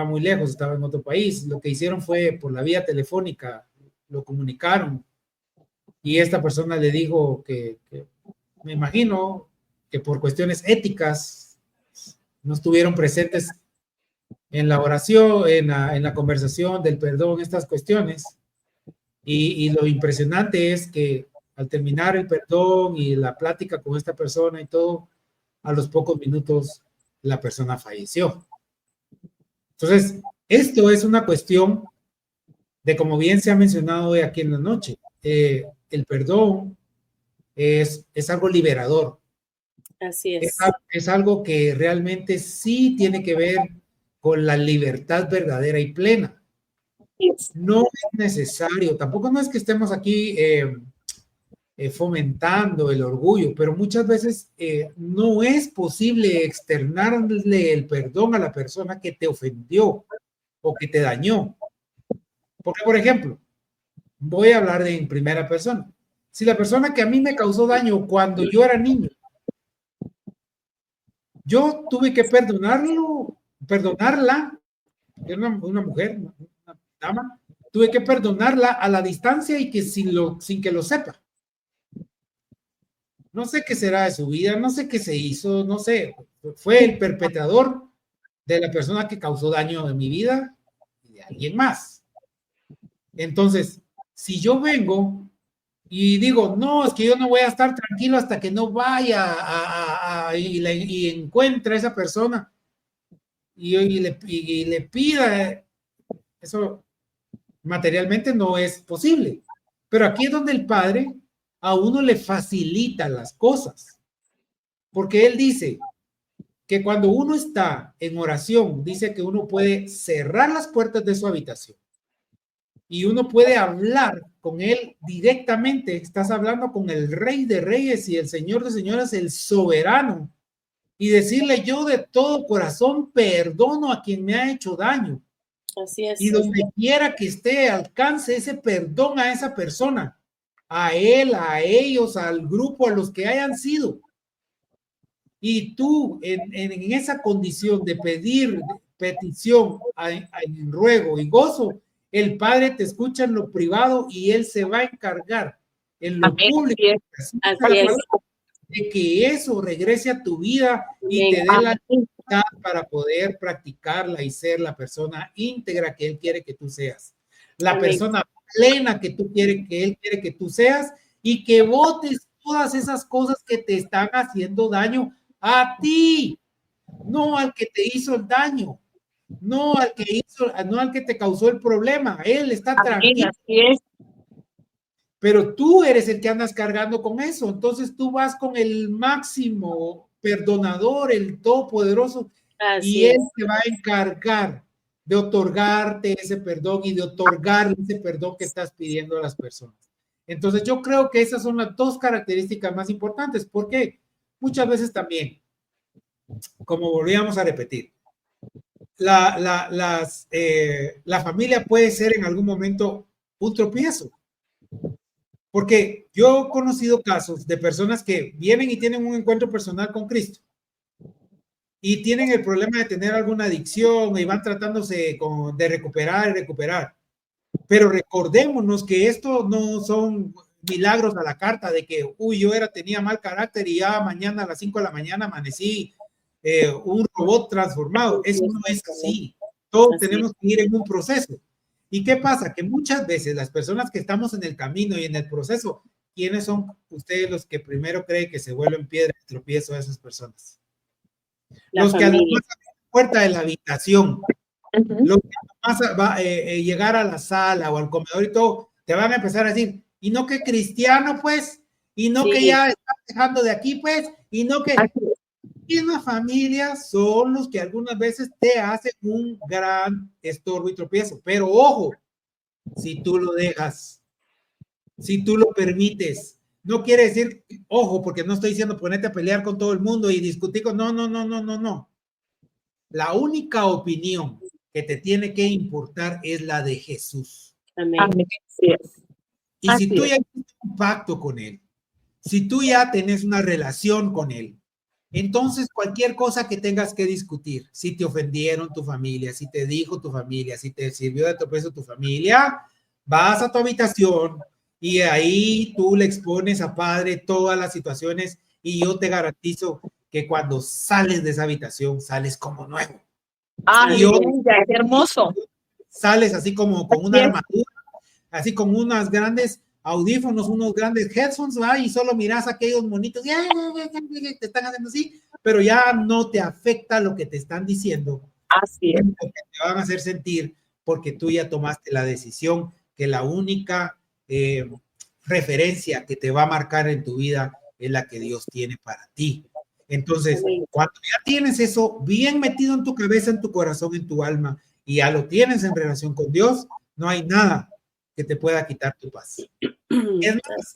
muy lejos, estaba en otro país, lo que hicieron fue por la vía telefónica, lo comunicaron y esta persona le dijo que me imagino que por cuestiones éticas no estuvieron presentes en la oración, en la conversación del perdón, estas cuestiones. Y lo impresionante es que al terminar el perdón y la plática con esta persona y todo, a los pocos minutos la persona falleció. Entonces, esto es una cuestión de, como bien se ha mencionado hoy aquí en la noche, el perdón es algo liberador. Así es. Es algo que realmente sí tiene que ver con la libertad verdadera y plena. No es necesario, tampoco no es que estemos aquí fomentando el orgullo, pero muchas veces no es posible externarle el perdón a la persona que te ofendió o que te dañó. Porque, por ejemplo, voy a hablar en primera persona. Si la persona que a mí me causó daño cuando yo era niño, yo tuve que perdonarla, era una mujer, una dama, tuve que perdonarla a la distancia y que sin que lo sepa. No sé qué será de su vida, no sé qué se hizo, no sé. Fue el perpetrador de la persona que causó daño en mi vida y de alguien más. Entonces, si yo vengo y digo, no, es que yo no voy a estar tranquilo hasta que no vaya y encuentre a esa persona y le pida, eso materialmente no es posible. Pero aquí es donde el Padre a uno le facilita las cosas, porque Él dice que cuando uno está en oración, dice que uno puede cerrar las puertas de su habitación y uno puede hablar con Él directamente. Estás hablando con el Rey de Reyes y el Señor de Señoras, el soberano, y decirle: yo de todo corazón perdono a quien me ha hecho daño. Así es. Y donde quiera que esté, alcance ese perdón a esa persona, a él, a ellos, al grupo, a los que hayan sido. Y tú, en esa condición de pedir petición, en ruego y gozo, el Padre te escucha en lo privado y Él se va a encargar en lo público de que eso regrese a tu vida y te dé la libertad para poder practicarla y ser la persona íntegra que Él quiere que tú seas. La persona plena que Él quiere que tú seas, y que botes todas esas cosas que te están haciendo daño a ti, no al que te hizo el daño, no al que te causó el problema. Él está tranquilo. Así es. Pero tú eres el que andas cargando con eso. Entonces tú vas con el máximo perdonador, el todopoderoso, y Él se va a encargar de otorgarte ese perdón y de otorgarle ese perdón que estás pidiendo a las personas. Entonces yo creo que esas son las dos características más importantes, porque muchas veces también, como volvíamos a repetir, la familia puede ser en algún momento un tropiezo. Porque yo he conocido casos de personas que vienen y tienen un encuentro personal con Cristo y tienen el problema de tener alguna adicción y van tratándose de recuperar. Pero recordémonos que esto no son milagros a la carta de que, yo tenía mal carácter y ya mañana a las 5 de la mañana amanecí un robot transformado. Eso no es así. Todos tenemos que ir en un proceso. ¿Y qué pasa? Que muchas veces las personas que estamos en el camino y en el proceso, ¿quiénes son ustedes los que primero creen que se vuelven piedra de tropiezo a esas personas? Los que además abren la puerta de la habitación, los que vas a llegar a la sala o al comedor y todo, te van a empezar a decir, y no que cristiano, pues, y no que ya estás dejando de aquí, pues, y no que... Y en la familia son los que algunas veces te hacen un gran estorbo y tropiezo. Pero ojo, si tú lo dejas, si tú lo permites, no quiere decir, ojo, porque no estoy diciendo ponerte a pelear con todo el mundo y discutir con, no. La única opinión que te tiene que importar es la de Jesús. Amén. Y si tú ya hiciste un pacto con Él, si tú ya tenés una relación con Él, entonces cualquier cosa que tengas que discutir, si te ofendieron tu familia, si te dijo tu familia, si te sirvió de tropiezo tu familia, vas a tu habitación y ahí tú le expones a Padre todas las situaciones y yo te garantizo que cuando sales de esa habitación sales como nuevo. Aleluya, qué hermoso. Sales así como con una armadura, así con unas grandes audífonos, unos grandes headphones, ¿va? Y solo miras a aquellos monitos, te están haciendo así, pero ya no te afecta lo que te están diciendo. Así es. Lo que te van a hacer sentir, porque tú ya tomaste la decisión que la única referencia que te va a marcar en tu vida es la que Dios tiene para ti. Entonces, cuando ya tienes eso bien metido en tu cabeza, en tu corazón, en tu alma, y ya lo tienes en relación con Dios, no hay nada que te pueda quitar tu paz. Es más,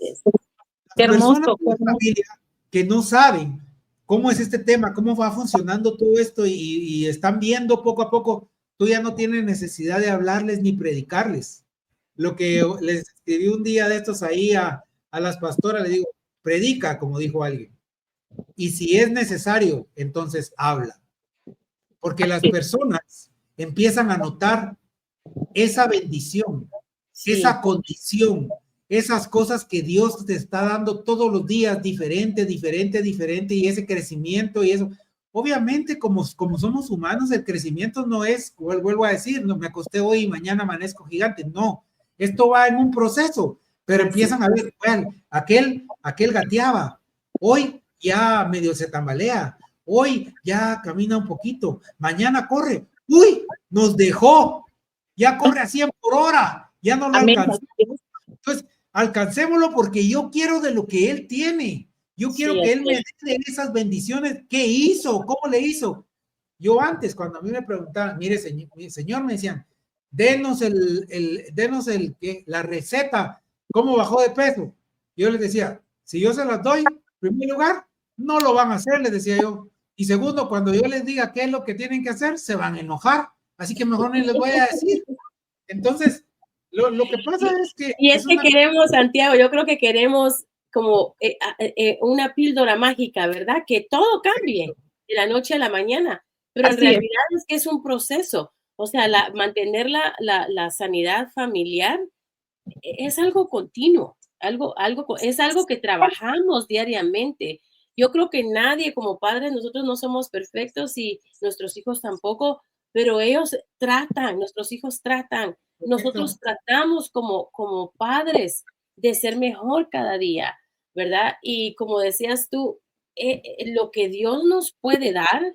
las personas de la familia que no saben cómo es este tema, cómo va funcionando todo esto y están viendo poco a poco, tú ya no tienes necesidad de hablarles ni predicarles. Lo que les escribí un día de estos ahí a las pastoras, les digo, predica, como dijo alguien. Y si es necesario, entonces habla. Porque las personas empiezan a notar esa bendición, esa condición, esas cosas que Dios te está dando todos los días, diferente, y ese crecimiento y eso. Obviamente, como somos humanos, el crecimiento no es, vuelvo a decir, no me acosté hoy y mañana amanezco gigante. No, esto va en un proceso, pero empiezan a ver, bueno, aquel gateaba, hoy ya medio se tambalea, hoy ya camina un poquito, mañana corre, uy, nos dejó, ya corre a 100 por hora, ya no lo alcanzamos. Entonces, alcancémoslo porque yo quiero de lo que él tiene. Yo quiero que él me dé esas bendiciones. ¿Qué hizo? ¿Cómo le hizo? Yo antes, cuando a mí me preguntaban, mire, señor, me decían, denos la receta, ¿cómo bajó de peso? Yo les decía, si yo se las doy, en primer lugar, no lo van a hacer, les decía yo. Y segundo, cuando yo les diga qué es lo que tienen que hacer, se van a enojar. Así que mejor ni les voy a decir. Entonces, lo que pasa es que... Y es que queremos, Santiago, yo creo que queremos como una píldora mágica, ¿verdad? Que todo cambie de la noche a la mañana, pero en realidad es que es un proceso. O sea, mantener la sanidad familiar es algo continuo, es algo que trabajamos diariamente. Yo creo que nadie como padres, nosotros no somos perfectos y nuestros hijos tampoco, pero ellos tratan, nuestros hijos tratan, nosotros tratamos como padres de ser mejor cada día, ¿verdad? Y como decías tú, lo que Dios nos puede dar,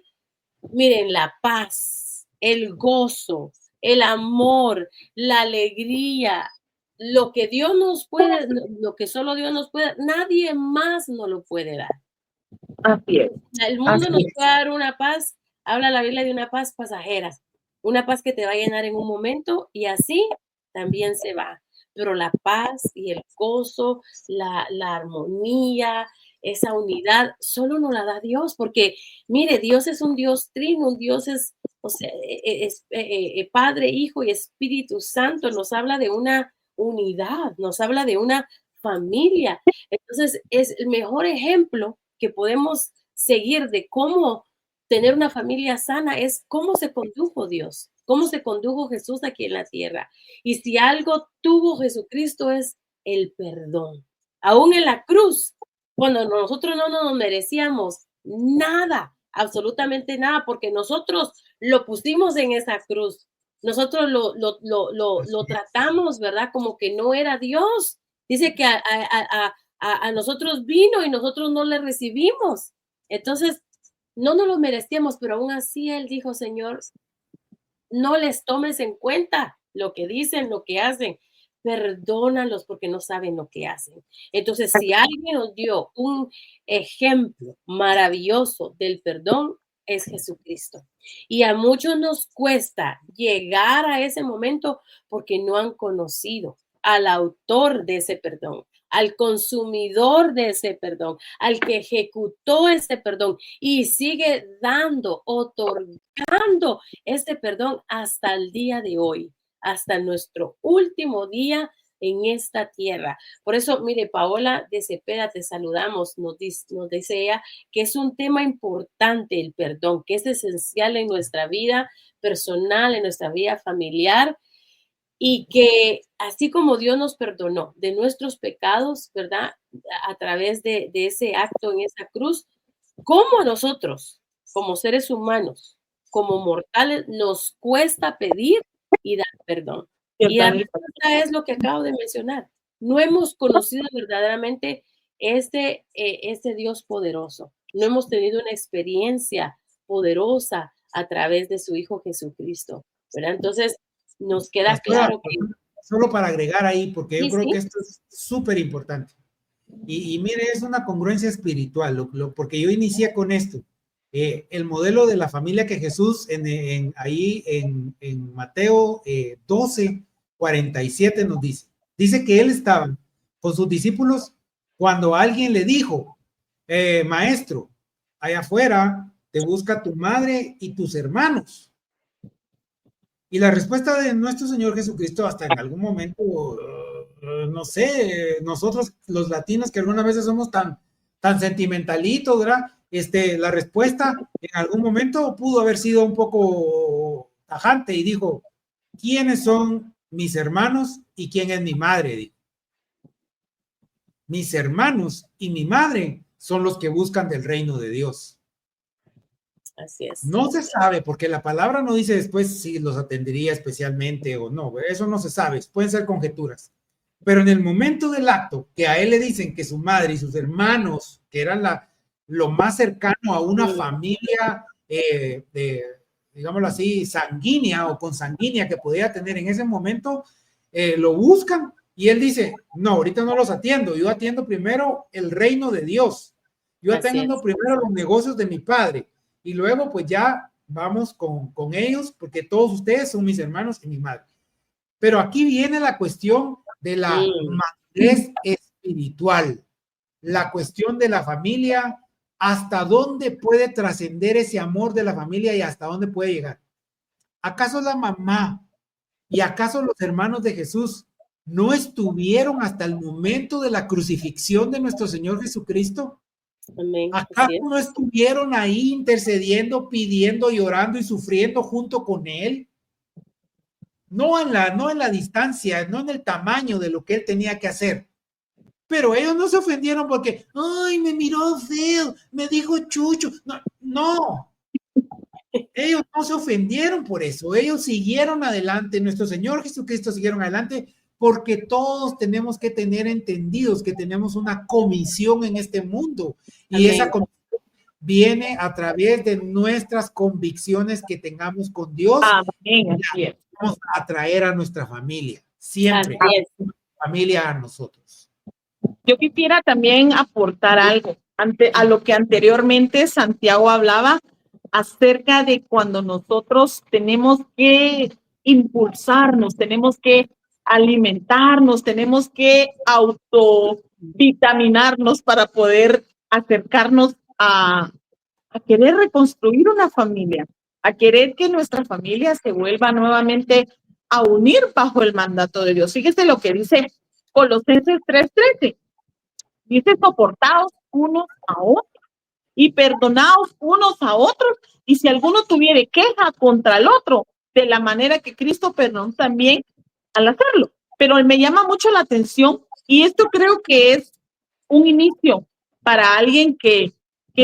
miren, la paz, el gozo, el amor, la alegría, lo que Dios nos puede, lo que solo Dios nos puede, nadie más nos lo puede dar. Así es. El mundo nos puede dar una paz, habla la Biblia de una paz pasajera, una paz que te va a llenar en un momento y así también se va. Pero la paz y el gozo, la armonía, esa unidad, solo nos la da Dios, porque mire, Dios es un Dios trino, un Dios es Padre, Hijo y Espíritu Santo, nos habla de una unidad, nos habla de una familia. Entonces, es el mejor ejemplo que podemos seguir de cómo tener una familia sana es cómo se condujo Dios, cómo se condujo Jesús aquí en la tierra. Y si algo tuvo Jesucristo es el perdón. Aún en la cruz, cuando nosotros no nos merecíamos nada, absolutamente nada, porque nosotros lo pusimos en esa cruz. Nosotros lo tratamos, ¿verdad? Como que no era Dios. Dice que a nosotros vino y nosotros no le recibimos. Entonces, no nos lo merecíamos, pero aún así Él dijo, Señor, no les tomes en cuenta lo que dicen, lo que hacen. Perdónalos porque no saben lo que hacen. Entonces, si alguien nos dio un ejemplo maravilloso del perdón, es Jesucristo. Y a muchos nos cuesta llegar a ese momento porque no han conocido al autor de ese perdón, al consumidor de ese perdón, al que ejecutó ese perdón y sigue dando, otorgando ese perdón hasta el día de hoy, hasta nuestro último día en esta tierra. Por eso, mire, Paola de Cepeda, te saludamos, nos dice ella que es un tema importante el perdón, que es esencial en nuestra vida personal, en nuestra vida familiar, y que así como Dios nos perdonó de nuestros pecados, ¿verdad? A través de ese acto en esa cruz, ¿cómo a nosotros, como seres humanos, como mortales, nos cuesta pedir y dar perdón? Y la respuesta es lo que acabo de mencionar. No hemos conocido verdaderamente este Dios poderoso. No hemos tenido una experiencia poderosa a través de su Hijo Jesucristo, ¿verdad? Entonces, nos queda claro que... Solo para agregar ahí, porque yo creo que esto es súper importante. Y mire, es una congruencia espiritual, porque yo inicié con esto. El modelo de la familia que Jesús ahí en Mateo 12:47 nos dice que él estaba con sus discípulos cuando alguien le dijo, maestro, allá afuera te busca tu madre y tus hermanos. Y la respuesta de nuestro Señor Jesucristo, hasta en algún momento, no sé, nosotros los latinos que algunas veces somos tan sentimentalitos, ¿verdad? La respuesta en algún momento pudo haber sido un poco tajante y dijo, ¿quiénes son mis hermanos y quién es mi madre? Dijo. Mis hermanos y mi madre son los que buscan del reino de Dios. Así es. No se sabe, porque la palabra no dice después si los atendería especialmente o no, eso no se sabe, pueden ser conjeturas. Pero en el momento del acto, que a él le dicen que su madre y sus hermanos, que eran lo más cercano a una familia, digámoslo así, sanguínea o consanguínea que podía tener en ese momento, lo buscan y él dice, no, ahorita no los atiendo, yo atiendo primero el reino de Dios, yo atiendo primero los negocios de mi padre. Y luego, pues ya vamos con ellos, porque todos ustedes son mis hermanos y mi madre. Pero aquí viene la cuestión de la madurez espiritual, la cuestión de la familia, hasta dónde puede trascender ese amor de la familia y hasta dónde puede llegar. ¿Acaso la mamá y acaso los hermanos de Jesús no estuvieron hasta el momento de la crucifixión de nuestro Señor Jesucristo? Amén. ¿Acaso no estuvieron ahí intercediendo, pidiendo, llorando y sufriendo junto con él? No en la distancia, no en el tamaño de lo que él tenía que hacer. Pero ellos no se ofendieron porque, ay, me miró feo, me dijo chucho. No. Ellos no se ofendieron por eso. Ellos siguieron adelante. Nuestro Señor Jesucristo siguieron adelante porque todos tenemos que tener entendidos que tenemos una comisión en este mundo. Y esa comisión viene a través de nuestras convicciones que tengamos con Dios. Amén. Vamos a atraer a nuestra familia, siempre, familia a nosotros. Yo quisiera también aportar algo a lo que anteriormente Santiago hablaba acerca de cuando nosotros tenemos que impulsarnos, tenemos que alimentarnos, tenemos que autovitaminarnos para poder acercarnos a querer reconstruir una familia, a querer que nuestra familia se vuelva nuevamente a unir bajo el mandato de Dios. Fíjese lo que dice Colosenses 3:13. Dice, soportaos unos a otros y perdonaos unos a otros, y si alguno tuviere queja contra el otro, de la manera que Cristo perdonó también al hacerlo. Pero me llama mucho la atención, y esto creo que es un inicio para alguien que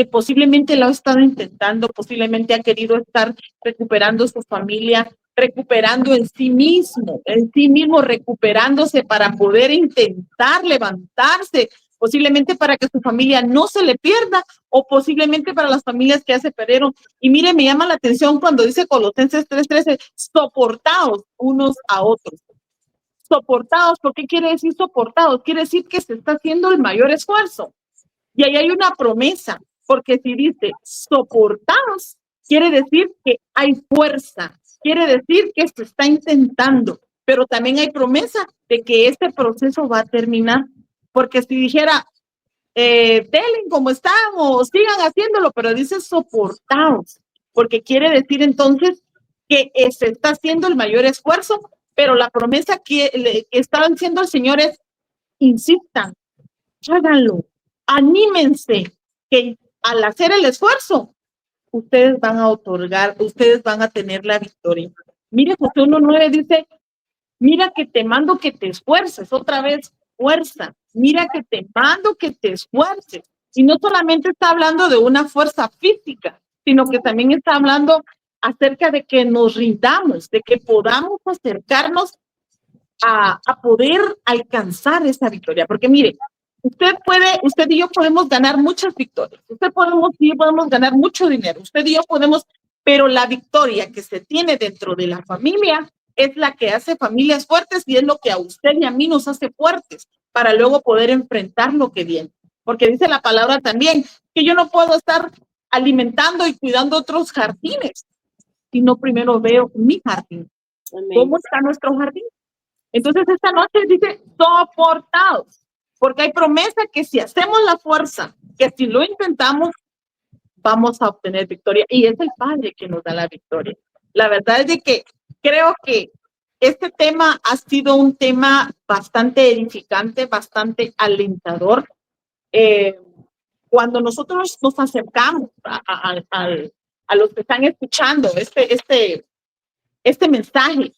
posiblemente lo ha estado intentando, posiblemente ha querido estar recuperando su familia, recuperando en sí mismo, recuperándose para poder intentar levantarse, posiblemente para que su familia no se le pierda, o posiblemente para las familias que ya se perdieron. Y mire, me llama la atención cuando dice Colosenses 3:13, soportaos unos a otros. Soportados, ¿por qué quiere decir soportados? Quiere decir que se está haciendo el mayor esfuerzo. Y ahí hay una promesa, porque si dice soportados, quiere decir que hay fuerza, quiere decir que se está intentando, pero también hay promesa de que este proceso va a terminar, porque si dijera, denle como están o sigan haciéndolo, pero dice soportados, porque quiere decir entonces que se está haciendo el mayor esfuerzo, pero la promesa que le estaban diciendo al Señor es, insistan, háganlo, anímense, que al hacer el esfuerzo, ustedes van a otorgar, ustedes van a tener la victoria. Mire, José 1:9 dice, mira que te mando que te esfuerces, otra vez, fuerza, mira que te mando que te esfuerces. Y no solamente está hablando de una fuerza física, sino que también está hablando acerca de que nos rindamos, de que podamos acercarnos a poder alcanzar esa victoria. Porque mire, usted y yo podemos ganar muchas victorias. Podemos ganar mucho dinero. Usted y yo podemos, pero la victoria que se tiene dentro de la familia es la que hace familias fuertes y es lo que a usted y a mí nos hace fuertes para luego poder enfrentar lo que viene. Porque dice la palabra también que yo no puedo estar alimentando y cuidando otros jardines, sino primero veo mi jardín. Amén. ¿Cómo está nuestro jardín? Entonces esta noche dice soportados, porque hay promesa que si hacemos la fuerza, que si lo intentamos, vamos a obtener victoria. Y es el Padre que nos da la victoria. La verdad es de que creo que este tema ha sido un tema bastante edificante, bastante alentador. Cuando nosotros nos acercamos a los que están escuchando este mensaje,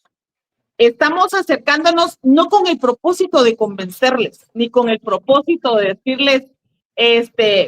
estamos acercándonos no con el propósito de convencerles, ni con el propósito de decirles,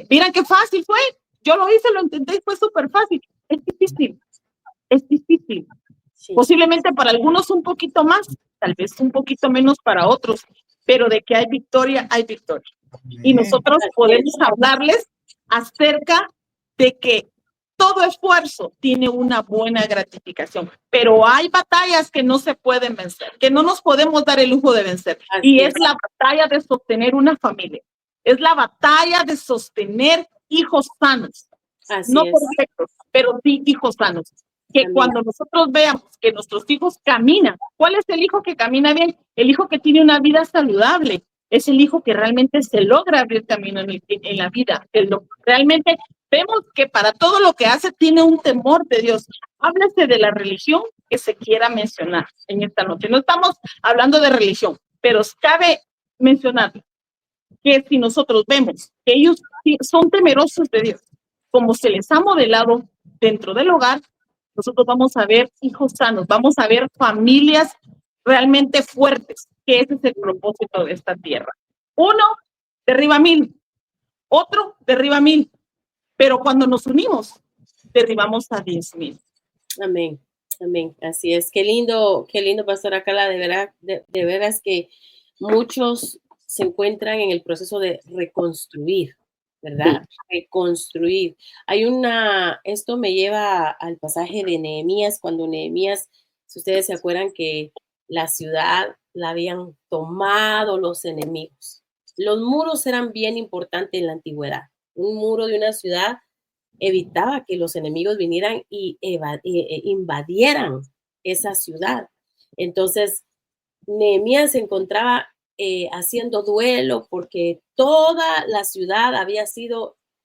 miren qué fácil fue, yo lo hice, lo intenté y fue súper fácil. Es difícil. Sí. Posiblemente para algunos un poquito más, tal vez un poquito menos para otros, pero de que hay victoria, hay victoria. Bien. Y nosotros podemos hablarles acerca de que todo esfuerzo tiene una buena gratificación, pero hay batallas que no se pueden vencer, que no nos podemos dar el lujo de vencer. Así es la batalla de sostener una familia, es la batalla de sostener hijos sanos, no perfectos, pero sí hijos sanos. Que cuando nosotros veamos que nuestros hijos caminan, ¿cuál es el hijo que camina bien? El hijo que tiene una vida saludable, es el hijo que realmente se logra abrir camino en la vida. Realmente vemos que para todo lo que hace tiene un temor de Dios. Háblese de la religión que se quiera mencionar en esta noche. No estamos hablando de religión, pero cabe mencionar que si nosotros vemos que ellos son temerosos de Dios, como se les ha modelado dentro del hogar, nosotros vamos a ver hijos sanos, vamos a ver familias realmente fuertes, que ese es el propósito de esta tierra. Uno derriba 1,000, otro derriba 1,000, pero cuando nos unimos, derribamos a 10,000. Amén, amén, así es. Qué lindo, pastora Carla, de veras que muchos se encuentran en el proceso de reconstruir, ¿verdad? Sí. Reconstruir. Esto me lleva al pasaje de Nehemías, cuando Nehemías, si ustedes se acuerdan que la ciudad la habían tomado los enemigos. Los muros eran bien importantes en la antigüedad. Un muro de una ciudad evitaba que los enemigos vinieran y invadieran esa ciudad. Entonces, Nehemías se encontraba haciendo duelo porque toda la ciudad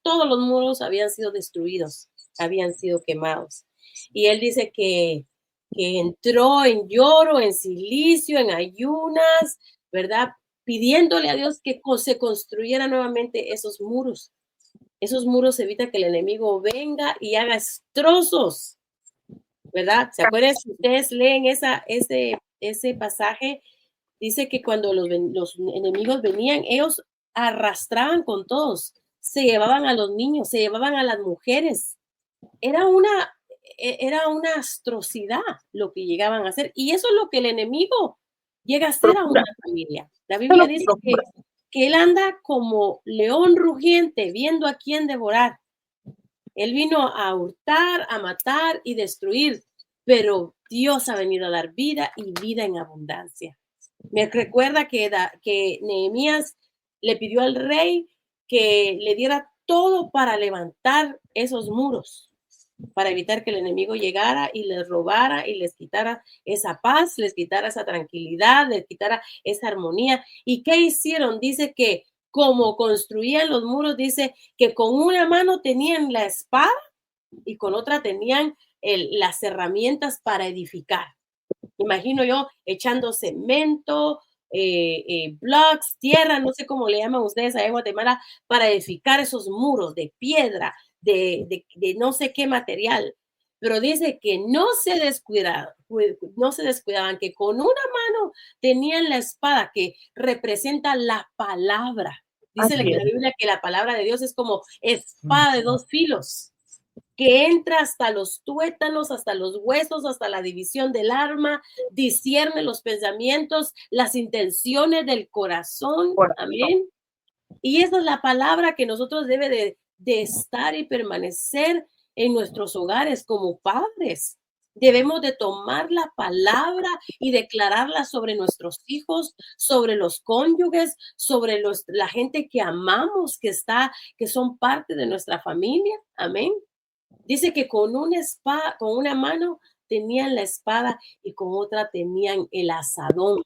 todos los muros habían sido destruidos, habían sido quemados. Y él dice que entró en lloro, en silicio, en ayunas, ¿verdad? Pidiéndole a Dios que se construyeran nuevamente esos muros. Esos muros evitan que el enemigo venga y haga destrozos, ¿verdad? ¿Se acuerdan? Si ustedes leen ese pasaje, dice que cuando los enemigos venían, ellos arrastraban con todos, se llevaban a los niños, se llevaban a las mujeres. Era una atrocidad lo que llegaban a hacer. Y eso es lo que el enemigo llega a hacer a una familia. La Biblia dice que él anda como león rugiente viendo a quién devorar. Él vino a hurtar, a matar y destruir, pero Dios ha venido a dar vida y vida en abundancia. Me recuerda que Nehemías le pidió al rey que le diera todo para levantar esos muros, para evitar que el enemigo llegara y les robara y les quitara esa paz, les quitara esa tranquilidad, les quitara esa armonía. ¿Y qué hicieron? Dice que como construían los muros, dice que con una mano tenían la espada y con otra tenían las herramientas para edificar. Imagino yo echando cemento, blocks, tierra, no sé cómo le llaman ustedes allá en Guatemala, para edificar esos muros de piedra, de no sé qué material. Pero dice que no se descuidaban, que con una mano tenían la espada que representa la palabra. Dice la Biblia que la palabra de Dios es como espada de dos filos, que entra hasta los tuétanos, hasta los huesos, hasta la división del alma, discierne los pensamientos, las intenciones del corazón. Amén. Y esa es la palabra que nosotros debe de estar y permanecer en nuestros hogares como padres. Debemos de tomar la palabra y declararla sobre nuestros hijos, sobre los cónyuges, sobre la gente que amamos, que son parte de nuestra familia. Amén. Dice que con una mano tenían la espada y con otra tenían el asadón,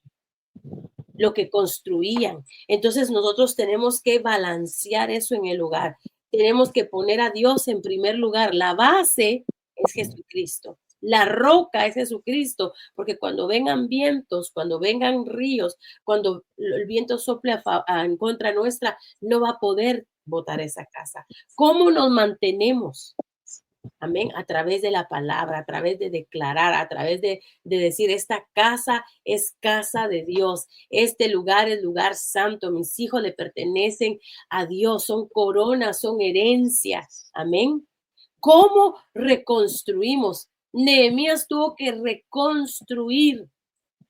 lo que construían. Entonces nosotros tenemos que balancear eso en el hogar. Tenemos que poner a Dios en primer lugar. La base es Jesucristo. La roca es Jesucristo, porque cuando vengan vientos, cuando vengan ríos, cuando el viento sople en contra nuestra, no va a poder botar esa casa. ¿Cómo nos mantenemos? Amén, a través de la palabra, a través de declarar, a través de decir, esta casa es casa de Dios, este lugar es lugar santo, mis hijos le pertenecen a Dios, son coronas, son herencias. Amén. ¿Cómo reconstruimos? Nehemías tuvo que reconstruir.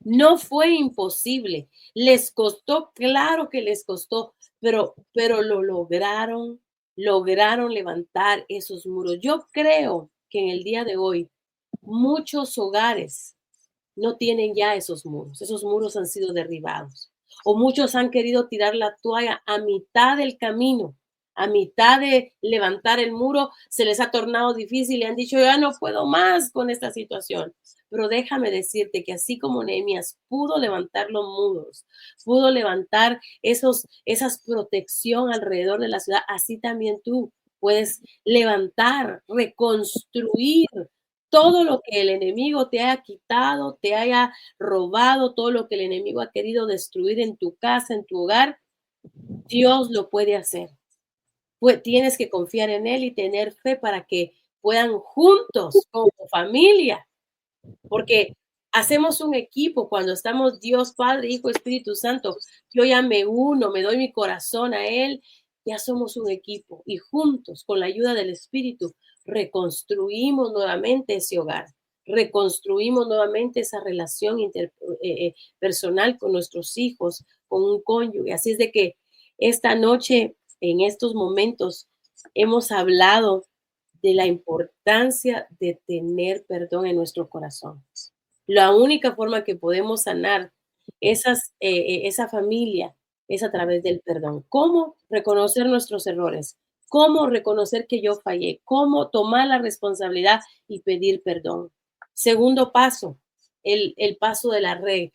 No fue imposible. Les costó, claro que les costó, pero lo lograron levantar esos muros. Yo creo que en el día de hoy muchos hogares no tienen ya esos muros han sido derribados, o muchos han querido tirar la toalla a mitad del camino, a mitad de levantar el muro, se les ha tornado difícil y han dicho, ya no puedo más con esta situación. Pero déjame decirte que así como Nehemías pudo levantar los muros, pudo levantar esas protección alrededor de la ciudad, así también tú puedes levantar, reconstruir todo lo que el enemigo te haya quitado, te haya robado, todo lo que el enemigo ha querido destruir en tu casa, en tu hogar. Dios lo puede hacer. Pues tienes que confiar en él y tener fe para que puedan juntos, como familia, porque hacemos un equipo cuando estamos Dios, Padre, Hijo, Espíritu Santo. Yo ya me uno, me doy mi corazón a él, ya somos un equipo y juntos, con la ayuda del Espíritu, reconstruimos nuevamente ese hogar, reconstruimos nuevamente esa relación personal con nuestros hijos, con un cónyuge. Así es de que esta noche, en estos momentos, hemos hablado de la importancia de tener perdón en nuestro corazón. La única forma que podemos sanar esa familia es a través del perdón. ¿Cómo reconocer nuestros errores? ¿Cómo reconocer que yo fallé? ¿Cómo tomar la responsabilidad y pedir perdón? Segundo paso, el paso de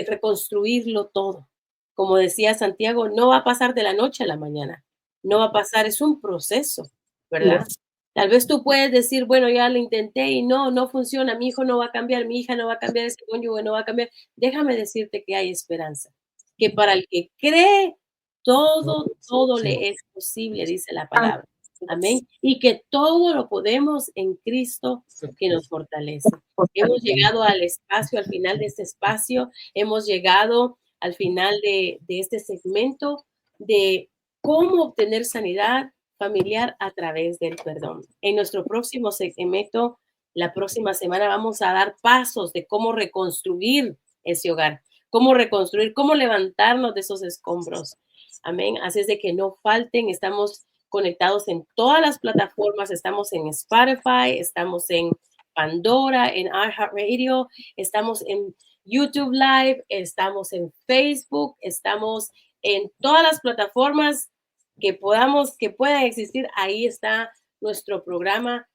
reconstruirlo todo. Como decía Santiago, no va a pasar de la noche a la mañana. No va a pasar, es un proceso, ¿verdad? Yes. Tal vez tú puedes decir, bueno, ya lo intenté y no funciona, mi hijo no va a cambiar, mi hija no va a cambiar, ese cónyuge no va a cambiar. Déjame decirte que hay esperanza, que para el que cree, todo le es posible, dice la palabra. Amén. Y que todo lo podemos en Cristo que nos fortalece. Hemos llegado al espacio, al final de este espacio, hemos llegado al final de este segmento de cómo obtener sanidad familiar a través del perdón. En nuestro próximo segmento, la próxima semana, vamos a dar pasos de cómo reconstruir ese hogar, cómo reconstruir, cómo levantarnos de esos escombros. Amén. Así es de que no falten, estamos conectados en todas las plataformas, estamos en Spotify, estamos en Pandora, en iHeartRadio, estamos en YouTube Live, estamos en Facebook, estamos en todas las plataformas que puedan existir. Ahí está nuestro programa.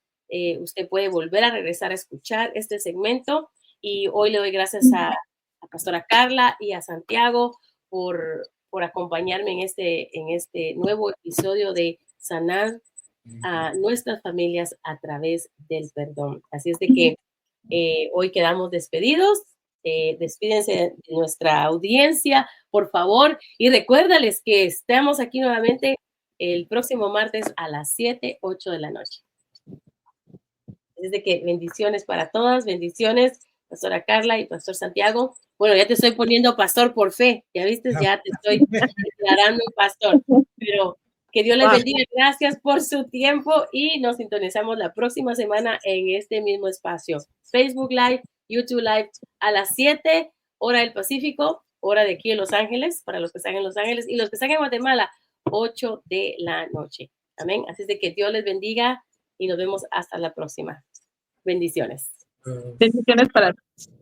Usted puede volver a regresar a escuchar este segmento y hoy le doy gracias a Pastora Carla y a Santiago por acompañarme en este nuevo episodio de Sanar a nuestras familias a través del perdón. Así es de que hoy quedamos despedidos. Despídense de nuestra audiencia, por favor, y recuérdales que estamos aquí nuevamente el próximo martes a las 7, 8 de la noche. Así es de que bendiciones para todas, bendiciones, Pastora Carla y Pastor Santiago. Bueno, ya te estoy poniendo pastor por fe, ya viste, ya te estoy declarando pastor, pero que Dios les bendiga, gracias por su tiempo y nos sintonizamos la próxima semana en este mismo espacio, Facebook Live, YouTube Live, a las 7, hora del Pacífico, hora de aquí en Los Ángeles, para los que están en Los Ángeles y los que están en Guatemala, 8 de la noche. Amén, así es de que Dios les bendiga y nos vemos hasta la próxima. Bendiciones. Bendiciones para todos.